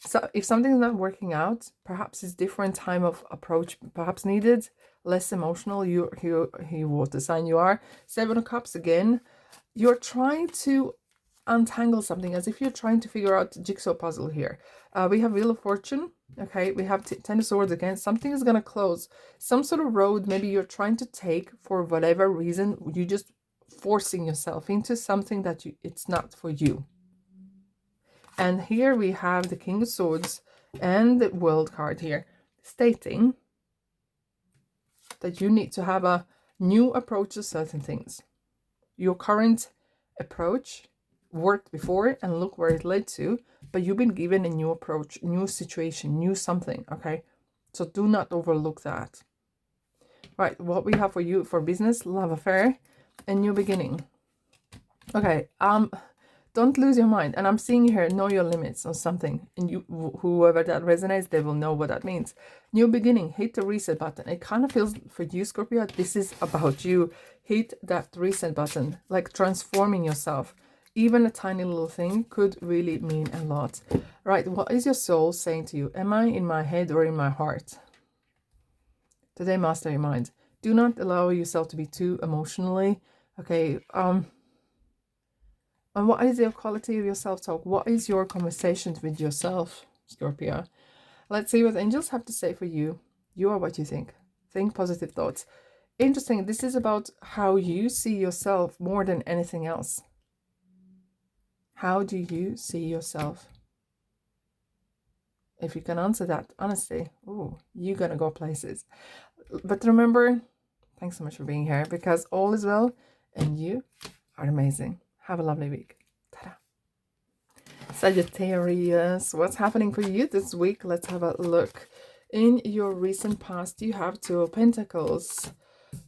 So if something's not working out, perhaps it's different time of approach perhaps needed, less emotional. You water sign you are. 7 of Cups again. You're trying to untangle something, as if you're trying to figure out the jigsaw puzzle here. We have Wheel of Fortune. Okay, we have Ten of Swords again. Something is going to close. Some sort of road maybe you're trying to take for whatever reason. You just forcing yourself into something that it's not for you. And here we have the King of Swords and the World card here, stating that you need to have a new approach to certain things. Your current approach worked before and look where it led to, but you've been given a new approach, new situation, new something, okay? So do not overlook that. Right, what we have for you for business, love affair, and new beginning. Okay, don't lose your mind. And I'm seeing here, know your limits on something. And you, whoever that resonates, they will know what that means. New beginning, hit the reset button. It kind of feels for you, Scorpio, this is about you. Hit that reset button, like transforming yourself. Even a tiny little thing could really mean a lot. Right, what is your soul saying to you? Am I in my head or in my heart? Today, master your mind. Do not allow yourself to be too emotionally. Okay, and what is your quality of your self-talk? What is your conversations with yourself, Scorpio? Let's see what angels have to say for you. You are what you think. Think positive thoughts. Interesting. This is about how you see yourself more than anything else. How do you see yourself? If you can answer that, honestly, ooh, you're going to go places. But remember, thanks so much for being here, because all is well and you are amazing. Have a lovely week. Ta-da. Sagittarius, what's happening for you this week? Let's have a look. In your recent past, you have Two of Pentacles.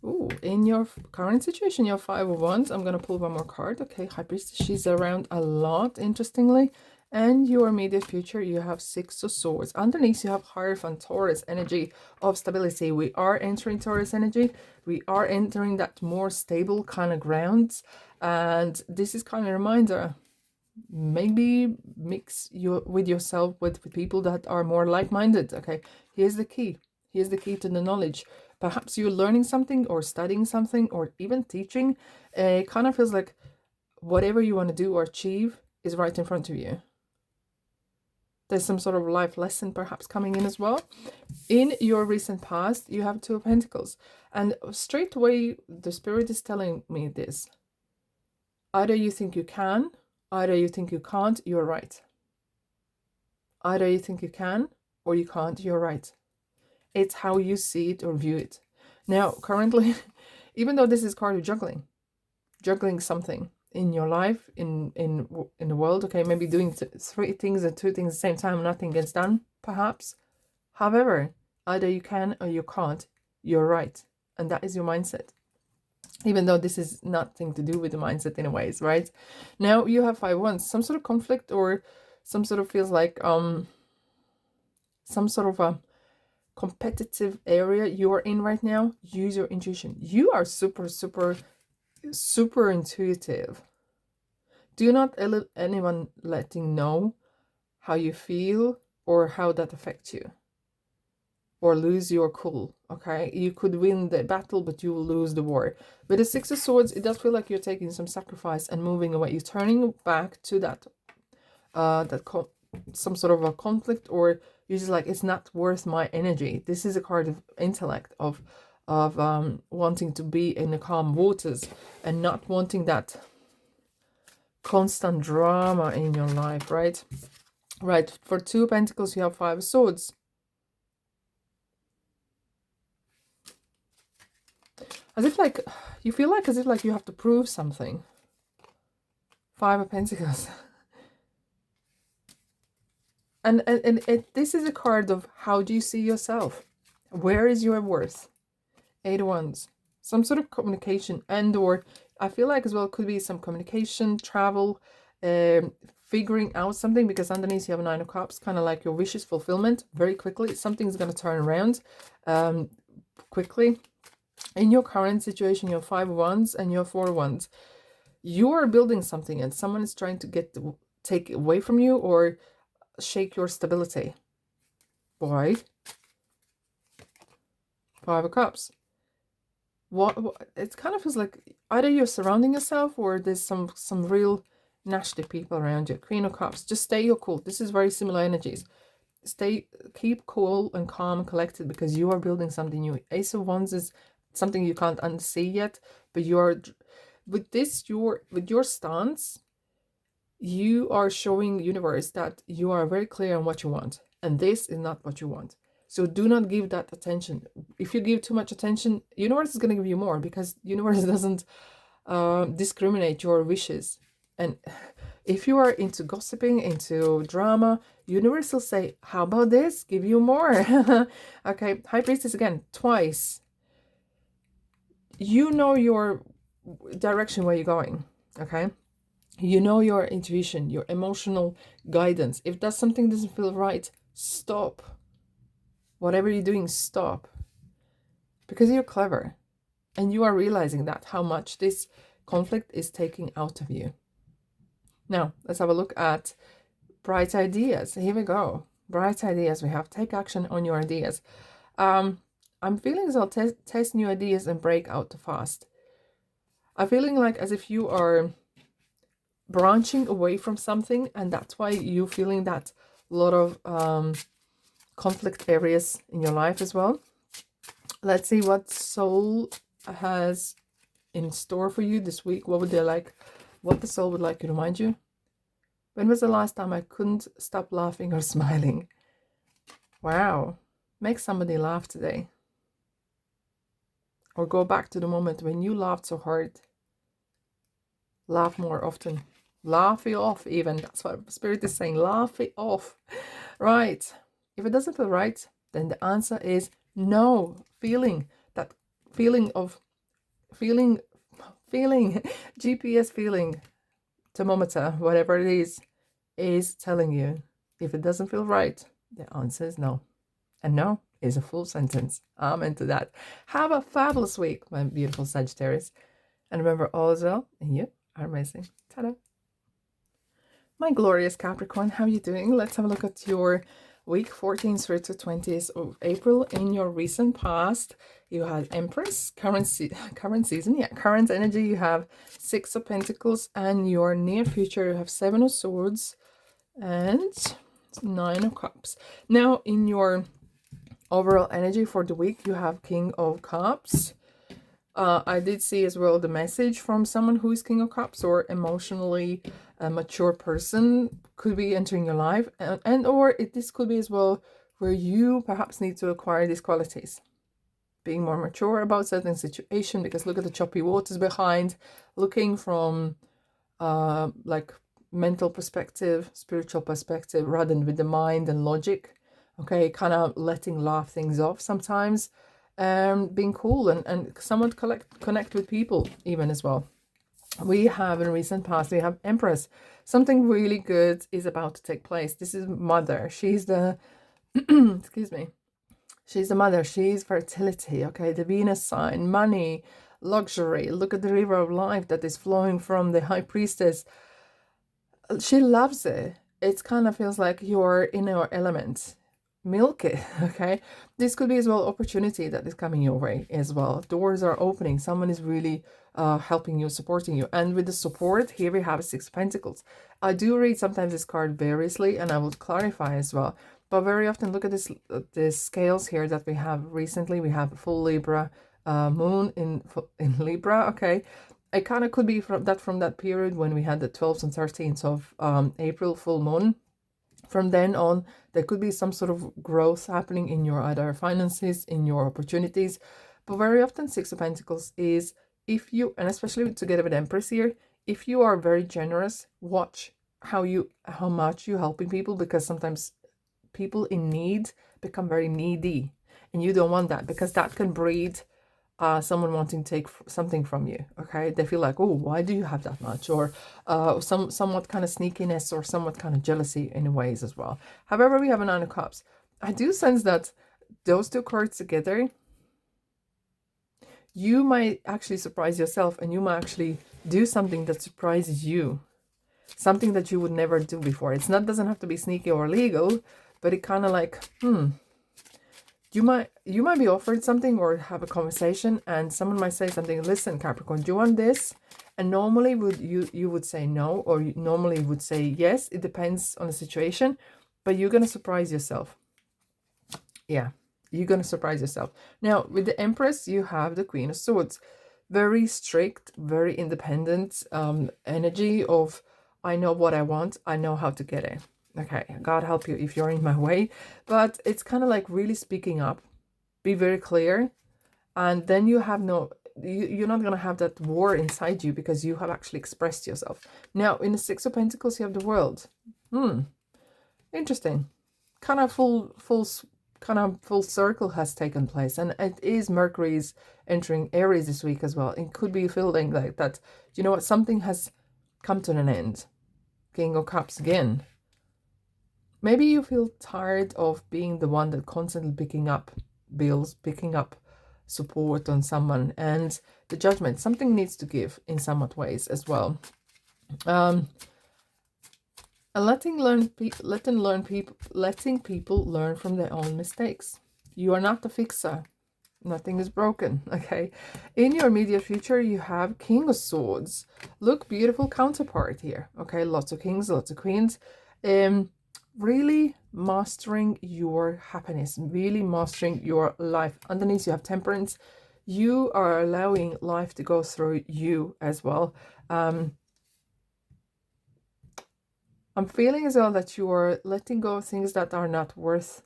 Ooh, in your current situation, you have Five of Wands. I'm going to pull one more card. Okay, High Priestess, she's around a lot, interestingly. And your immediate future, you have Six of Swords. Underneath, you have Hierophant, Taurus, energy of stability. We are entering Taurus energy. We are entering that more stable kind of grounds. And this is kind of a reminder, maybe mix with yourself with people that are more like-minded. Okay, here's the key. Here's the key to the knowledge. Perhaps you're learning something or studying something or even teaching. It kind of feels like whatever you want to do or achieve is right in front of you. There's some sort of life lesson perhaps coming in as well. In your recent past, you have Two of Pentacles. And straight away, the Spirit is telling me this. Either you think you can, either you think you can't, you're right. Either you think you can or you can't, you're right. It's how you see it or view it. Now, currently, even though this is card of juggling something in your life, in the world, okay, maybe doing three things and two things at the same time, nothing gets done, perhaps. However, either you can or you can't, you're right. And that is your mindset. Even though this is nothing to do with the mindset in a ways, right? Now you have Five Wands, some sort of conflict or some sort of feels like some sort of a competitive area you are in right now. Use your intuition. You are super intuitive. Do not let anyone letting know how you feel or how that affects you, or lose your cool. Okay, you could win the battle, but you will lose the war. With the Six of Swords, it does feel like you're taking some sacrifice and moving away. You're turning back to that some sort of a conflict, or you're just like, it's not worth my energy. This is a card of intellect, of wanting to be in the calm waters and not wanting that constant drama in your life, right? Right, for Two of Pentacles, you have Five of Swords. As if like, you feel like as if like you have to prove something. Five of Pentacles. And this is a card of how do you see yourself? Where is your worth? Eight of Wands. Some sort of communication and or I feel like as well could be some communication, travel, figuring out something, because underneath you have Nine of Cups, kind of like your wishes fulfillment very quickly. Something's going to turn around quickly. In your current situation, you have Five of Wands and you have Four of Wands. You are building something and someone is trying to take away from you or shake your stability. Why? Five of Cups. What it kind of feels like either you're surrounding yourself or there's some real nasty people around you. Queen of Cups, just stay your cool. This is very similar energies. Keep cool and calm and collected, because you are building something new. Ace of Wands is something you can't unsee yet, but you're with this, with your stance, you are showing universe that you are very clear on what you want, and this is not what you want. So do not give that attention. If you give too much attention, universe is going to give you more, because universe doesn't discriminate your wishes. And if you are into gossiping, into drama, universe will say, how about this? Give you more. Okay, High Priestess again, twice. You know your direction where you're going, okay? You know your intuition, your emotional guidance. If that something doesn't feel right, stop. Whatever you're doing, stop. Because you're clever. And you are realizing that, how much this conflict is taking out of you. Now, let's have a look at bright ideas. Here we go. Bright ideas we have. Take action on your ideas. I'm feeling as I'll test new ideas and break out fast. I'm feeling like as if you are branching away from something, and that's why you're feeling that lot of conflict areas in your life as well. Let's see what soul has in store for you this week. What would they like? What the soul would like to remind you? When was the last time I couldn't stop laughing or smiling? Wow. Make somebody laugh today. Or go back to the moment when you laughed so hard. Laugh more often. Laugh it off even. That's what Spirit is saying. Laugh it off. Right. If it doesn't feel right, then the answer is no. Feeling. That feeling of... Feeling... GPS feeling. Thermometer. Whatever it is telling you. If it doesn't feel right, the answer is no. And no is a full sentence. Amen to that. Have a fabulous week, my beautiful Sagittarius. And remember, all is well, and you are amazing. Ta-da! My glorious Capricorn, how are you doing? Let's have a look at your week 14th through to 20th of April. In your recent past, you had Empress, current season, current energy, you have 6 of Pentacles, and your near future, you have 7 of Swords and 9 of Cups. Now, in your overall energy for the week, you have King of Cups. I did see as well the message from someone who is King of Cups, or emotionally a mature person could be entering your life, or this could be as well where you perhaps need to acquire these qualities, being more mature about certain situation, because look at the choppy waters behind, looking from like mental perspective, spiritual perspective, rather than with the mind and logic. Okay, kind of laugh things off sometimes. Being cool and somewhat connect with people even as well. We have in recent past, we have Empress. Something really good is about to take place. This is mother. She's the excuse me. She's the mother. She's fertility. Okay, the Venus sign, money, luxury. Look at the river of life that is flowing from the High Priestess. She loves it. It kind of feels like you're in your element. Milk it. Okay, this could be as well opportunity that is coming your way as well. Doors are opening. Someone is really helping you, supporting you. And with the support, here we have 6 Pentacles. I do read sometimes this card variously, and I will clarify as well. But very often, look at this scales here that we have recently. We have full Libra moon in Libra. Okay, it kind of could be from that period when we had the 12th and 13th of April full moon. From then on, there could be some sort of growth happening in your either finances, in your opportunities. But very often 6 of Pentacles is, if you, and especially together with Empress here, if you are very generous, watch how much you're helping people, because sometimes people in need become very needy, and you don't want that, because that can breed someone wanting to take something from you. Okay, they feel like, oh, why do you have that much? Or somewhat kind of sneakiness, or somewhat kind of jealousy in ways as well. However, we have a 9 of Cups. I do sense that those 2 cards together, you might actually surprise yourself, and you might actually do something that surprises you, something that you would never do before. It's not, doesn't have to be sneaky or illegal, but it kind of like, you might be offered something or have a conversation, and someone might say something. Listen, Capricorn, do you want this? And normally you would say no, or you normally would say yes. It depends on the situation, but you're going to surprise yourself. Yeah, you're going to surprise yourself. Now, with the Empress, you have the Queen of Swords. Very strict, very independent energy of, I know what I want, I know how to get it. Okay, God help you if you're in my way. But it's kind of like really speaking up, be very clear, and then you have you're not going to have that war inside you because you have actually expressed yourself. Now, in the Six of Pentacles, you have the World. Interesting. Kind of full circle has taken place, and it is Mercury's entering Aries this week as well. It could be feeling like that, you know what, something has come to an end. King of Cups again. Maybe you feel tired of being the one that constantly picking up bills, picking up support on someone, and the Judgment, something needs to give in somewhat ways as well. And letting people learn from their own mistakes. You are not the fixer. Nothing is broken, okay? In your immediate future, you have King of Swords. Look, beautiful counterpart here, okay? Lots of kings, lots of queens. Really mastering your happiness, really mastering your life. Underneath, you have Temperance. You are allowing life to go through you as well. I'm feeling as well that you are letting go of things that are not worth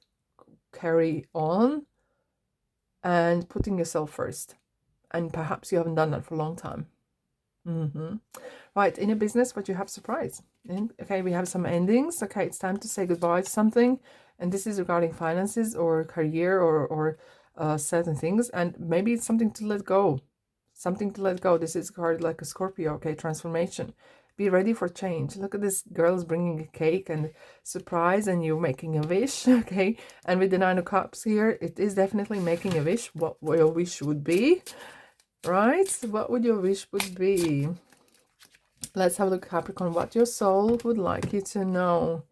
carry on and putting yourself first. And perhaps you haven't done that for a long time. Right, in your business, what you have surprise. Okay, we have some endings. Okay, it's time to say goodbye to something. And this is regarding finances or career or certain things. And maybe it's something to let go. Something to let go. This is a card like a Scorpio, okay, transformation. Be ready for change. Look at this girl's bringing a cake and surprise, and you're making a wish, okay? And with the Nine of Cups here, it is definitely making a wish. What your wish would be, right? What would your wish would be? Let's have a look, Capricorn, what your soul would like you to know.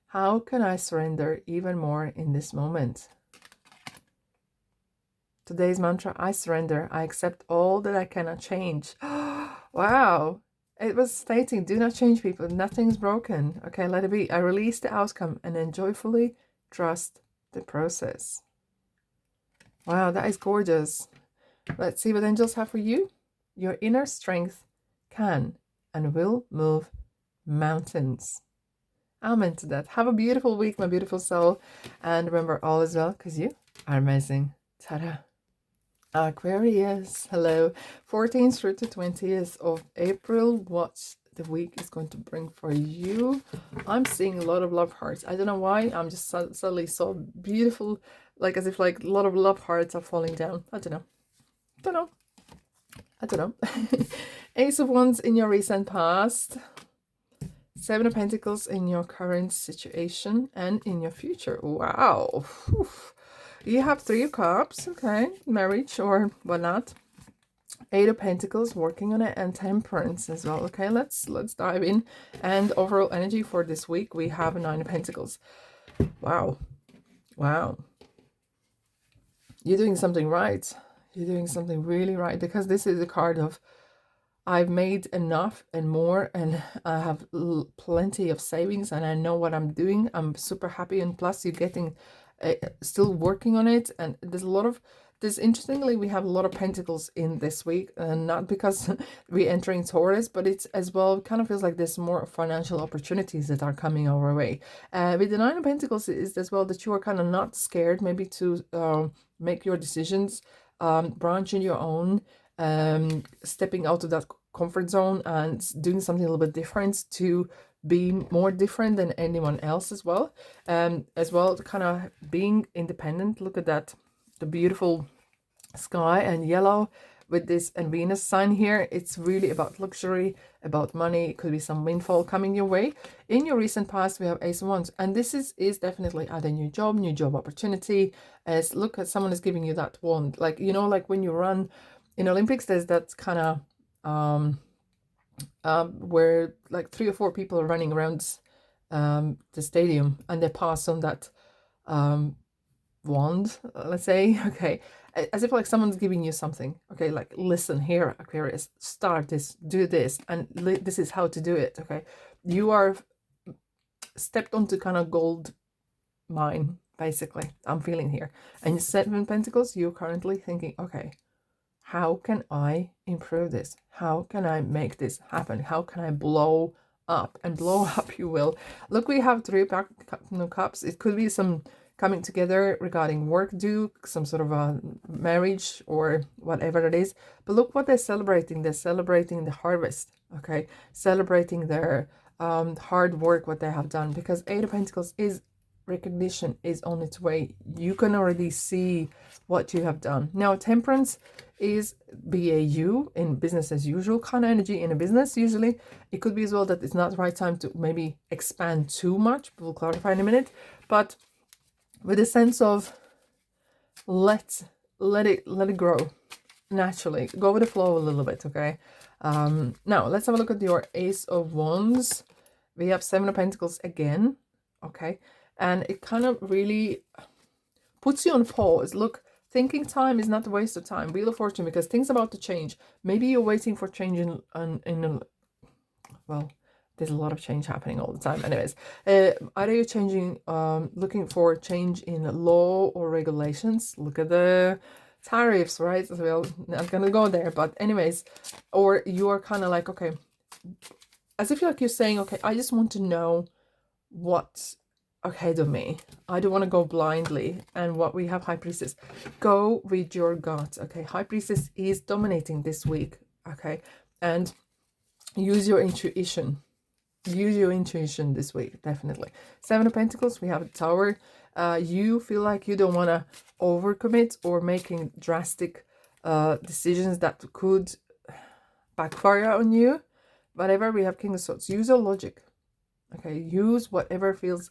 How can I surrender even more in this moment? Today's mantra, I surrender. I accept all that I cannot change. Wow. It was stating, do not change, people. Nothing's broken. Okay, let it be. I release the outcome and then joyfully trust the process. Wow, that is gorgeous. Let's see what angels have for you. Your inner strength can and will move mountains. Amen to that. Have a beautiful week, my beautiful soul. And remember, all is well because you are amazing. Ta-da. Aquarius, hello. 14th through to 20th of April. What the week is going to bring for you? I'm seeing a lot of love hearts. I don't know why. I'm just suddenly so beautiful, like as if like a lot of love hearts are falling down. I don't know. Ace of Wands in your recent past. Seven of Pentacles in your current situation and in your future. Wow. Whew. You have Three of Cups, okay, marriage or whatnot. Eight of Pentacles, working on it, and Temperance as well. Okay, let's dive in. And overall energy for this week, we have a Nine of Pentacles. Wow. You're doing something right. You're doing something really right, because this is a card of I've made enough and more, and I have plenty of savings, and I know what I'm doing. I'm super happy, and plus you're getting still working on it. And there's a lot of this. Interestingly, we have a lot of Pentacles in this week, and not because we're entering Taurus, but it's as well kind of feels like there's more financial opportunities that are coming our way. With the Nine of Pentacles is as well that you are kind of not scared maybe to make your decisions, branch in your own, stepping out of that comfort zone and doing something a little bit different to be more different than anyone else as well. As well, kind of being independent. Look at that, the beautiful sky and yellow with this and Venus sign here. It's really about luxury, about money. It could be some windfall coming your way. In your recent past, we have Ace of Wands, and this is definitely either new job opportunity. As look at someone is giving you that wand, like, you know, like when you run in Olympics, there's that kind of where like 3 or 4 people are running around the stadium, and they pass on that wand, let's say. Okay, as if like someone's giving you something. Okay, like, listen here, Aquarius, start this, do this, and this is how to do it. Okay, you are stepped onto kind of gold mine, basically, I'm feeling here. And 7 Pentacles, you're currently thinking, okay, how can I improve this? How can I make this happen? How can I blow up? And blow up you will. Look, we have 3 cups. It could be some coming together regarding work due, some sort of a marriage or whatever it is. But look what they're celebrating. They're celebrating the harvest, okay? Celebrating their hard work, what they have done. Because 8 of Pentacles is recognition, is on its way. You can already see what you have done. Now, Temperance is BAU, in business as usual kind of energy in a business. Usually it could be as well that it's not the right time to maybe expand too much. We'll clarify in a minute, but with a sense of let it grow naturally, go with the flow a little bit. Okay, now let's have a look at your Ace of Wands. We have 7 of Pentacles again. Okay, and it kind of really puts you on pause. Look, thinking time is not a waste of time. Wheel of Fortune, because things about to change. Maybe you're waiting for change well, there's a lot of change happening all the time. Anyways, either you're changing, looking for change in law or regulations. Look at the tariffs, right? Well, not gonna go there, but anyways, or you are kind of like, okay, as if like you're saying, okay, I just want to know what's ahead of me. I don't want to go blindly. And what we have, High Priestess, go with your gut. Okay, High Priestess is dominating this week. Okay, and use your intuition. Use your intuition this week, definitely. 7 of Pentacles, we have a Tower. You feel like you don't want to overcommit or making drastic decisions that could backfire on you. Whatever, we have King of Swords. Use your logic. Okay, use whatever feels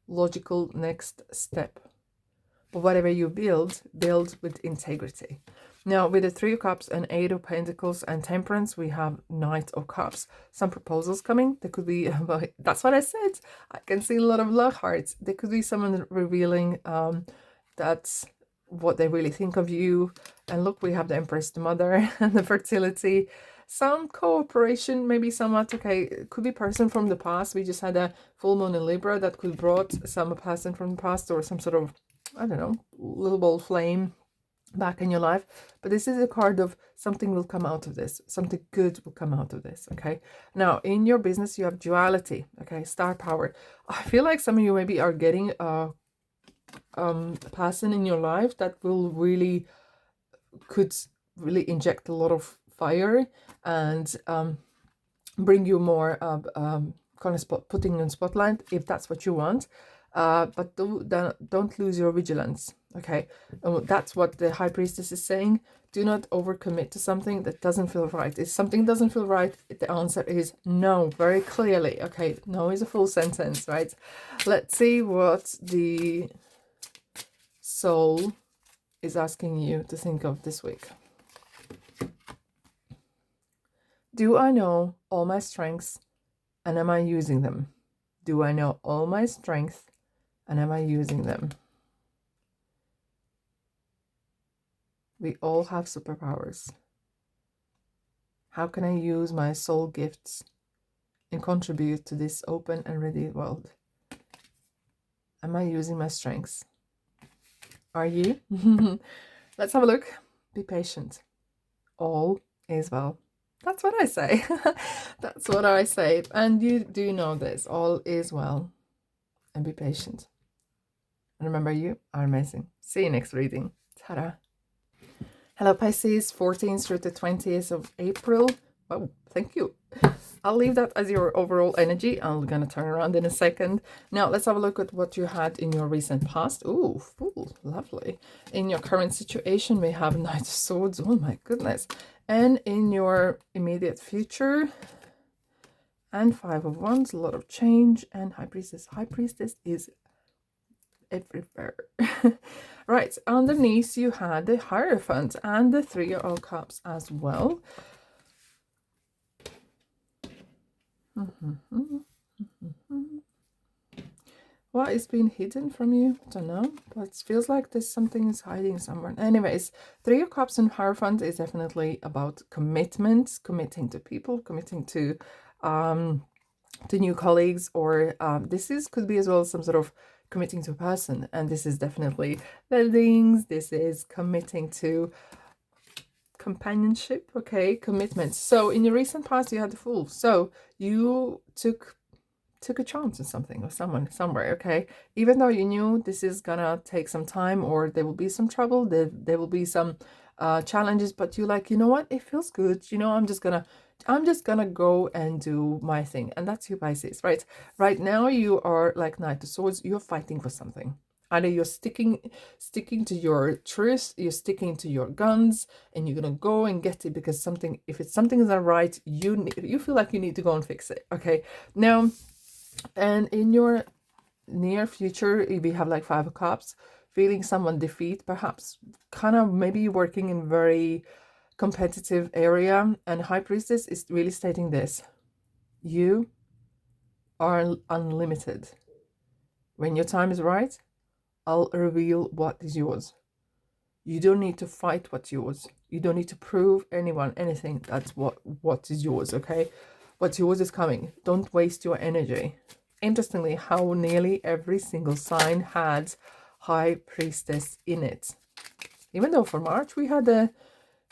logical next step. But whatever you build with integrity. Now, with the 3 of Cups and 8 of Pentacles and Temperance, we have Knight of Cups. Some proposals coming. There could be, well, that's what I said. I can see a lot of love hearts. There could be someone revealing that's what they really think of you. And look, we have the Empress, the Mother, and the Fertility. Some cooperation, maybe somewhat, okay, it could be person from the past. We just had a full moon in Libra that could brought some person from the past, or some sort of, I don't know, little bold flame back in your life. But this is a card of something will come out of this. Something good will come out of this, okay? Now, in your business, you have duality, okay? Star power. I feel like some of you maybe are getting a person in your life that will really, could really inject a lot of fire and bring you more kind of putting in spotlight if that's what you want, but don't lose your vigilance. Okay, that's what the High Priestess is saying. Do not overcommit to something that doesn't feel right. If something doesn't feel right, the answer is no, very clearly. Okay, no is a full sentence, right? Let's see what the soul is asking you to think of this week. Do I know all my strengths, and am I using them? Do I know all my strengths, and am I using them? We all have superpowers. How can I use my soul gifts and contribute to this open and ready world? Am I using my strengths? Are you? Let's have a look. Be patient. All is well. That's what I say. That's what I say. And you do know this. All is well. And be patient. And remember, you are amazing. See you next reading. Ta-da. Hello, Pisces. 14th through the 20th of April. Oh, thank you. I'll leave that as your overall energy. I'm going to turn around in a second. Now, let's have a look at what you had in your recent past. Ooh, lovely. In your current situation, we have Knight of Swords. Oh, my goodness. And in your immediate future, and 5 of Wands, a lot of change, and High Priestess. High Priestess is everywhere. Right, underneath you had the Hierophant and the 3 of Cups as well. What is being hidden from you? I don't know, but it feels like there's something is hiding somewhere. Anyways, Three of Cups and Hierophant is definitely about commitment, committing to people, committing to new colleagues, or this is could be as well some sort of committing to a person, and this is definitely weddings. This is committing to companionship, okay, commitment. So in your recent past, you had the Fool, so you took a chance on something or someone somewhere, okay, even though you knew this is gonna take some time, or there will be some trouble, there will be some challenges, but you like, you know what, it feels good, you know, I'm just gonna go and do my thing. And that's you, Pisces, right now you are like Knight of Swords, you're fighting for something. Either you're sticking to your truth, you're sticking to your guns, and you're gonna go and get it because something, if it's something is not right, you feel like you need to go and fix it, okay. Now, and in your near future, we have like Five of Cups, feeling someone defeat, perhaps kind of maybe working in very competitive area. And High Priestess is really stating this: you are unlimited. When your time is right, I'll reveal what is yours. You don't need to fight what's yours. You don't need to prove anyone anything. That's what is yours, okay? What's yours is coming. Don't waste your energy. Interestingly, how nearly every single sign had High Priestess in it. Even though for March we had the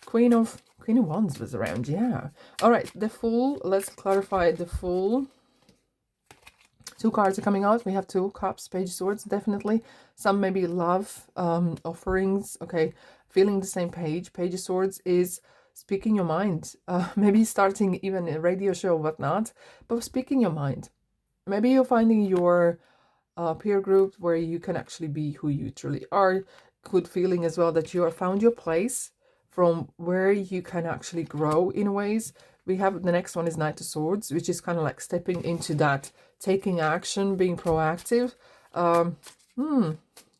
Queen of Wands was around, yeah. All right, the Fool. Let's clarify the Fool. Two cards are coming out. We have Two Cups, Page of Swords, definitely. Some maybe love offerings, okay. Feeling the same page. Page of Swords is speaking your mind. Maybe starting even a radio show, whatnot. But speaking your mind. Maybe you're finding your peer group where you can actually be who you truly are. Good feeling as well that you have found your place from where you can actually grow in ways. We have the next one is Knight of Swords, which is kind of like stepping into that, taking action, being proactive.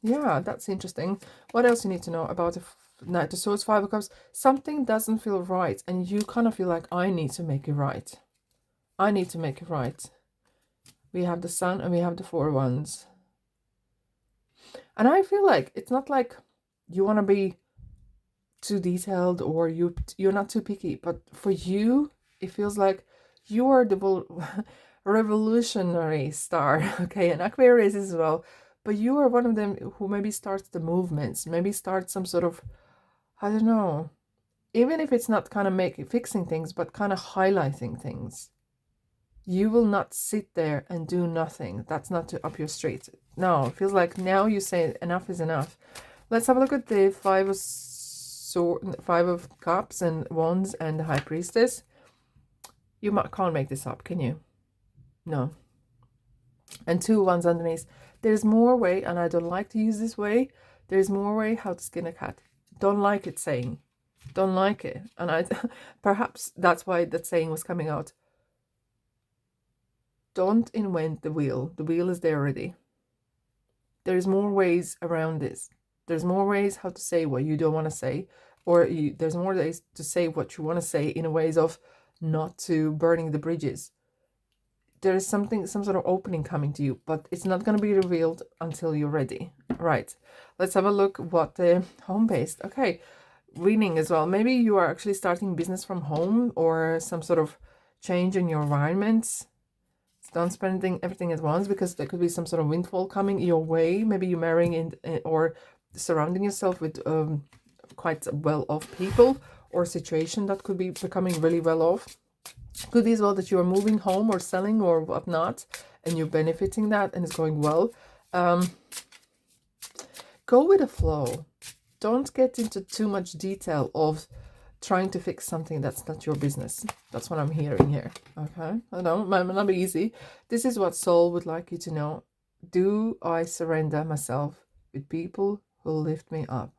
Yeah, that's interesting. What else you need to know about the Knight of Swords, Five of Cups? Something doesn't feel right, and you kind of feel like, I need to make it right. I need to make it right. We have the Sun and we have the Four of Wands. And I feel like it's not like you want to be too detailed or you're not too picky, but for you, it feels like you are the revolutionary star, okay, and Aquarius as well, but you are one of them who maybe starts the movements, maybe starts some sort of, I don't know, even if it's not kind of fixing things, but kind of highlighting things. You will not sit there and do nothing. That's not up your street. No, it feels like now you say enough is enough. Let's have a look at the Five of Cups and Wands and the High Priestess. You can't make this up, can you? No. And Two Wands underneath. There's more way, and I don't like to use this way. There's more way how to skin a cat. Don't like it saying. Don't like it. And perhaps that's why that saying was coming out. Don't invent the wheel. The wheel is there already. There's more ways around this. There's more ways how to say what you don't want to say, or there's more ways to say what you want to say in a ways of not to burning the bridges. There is some sort of opening coming to you, but it's not going to be revealed until you're ready. Right. Let's have a look what the home-based. Okay. Reading as well. Maybe you are actually starting business from home or some sort of change in your environment. Don't spend everything at once, because there could be some sort of windfall coming your way. Maybe you're marrying or surrounding yourself with quite well-off people or situation that could be becoming really well-off. Could be as well that you are moving home or selling or whatnot, and you're benefiting that and it's going well. Go with the flow. Don't get into too much detail of trying to fix something that's not your business. That's what I'm hearing here. Okay, I know, might not be easy. This is what Soul would like you to know. Do I surrender myself with people who lift me up?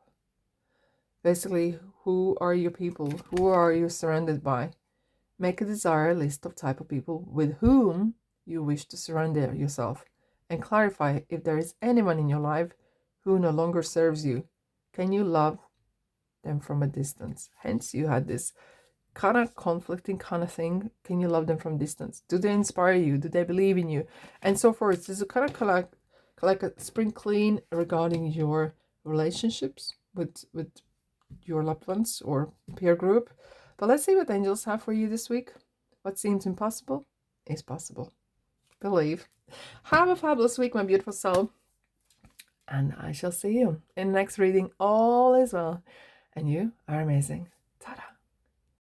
Basically, who are your people? Who are you surrounded by? Make a desire list of type of people with whom you wish to surrender yourself, and clarify if there is anyone in your life who no longer serves you. Can you love them from a distance? Hence, you had this kind of conflicting kind of thing. Can you love them from distance? Do they inspire you? Do they believe in you? And so forth. There's a kind of like a spring clean regarding your relationships with your loved ones or peer group. But let's see what angels have for you this week. What seems impossible is possible. Believe. Have a fabulous week, my beautiful soul. And I shall see you in the next reading. All is well. And you are amazing.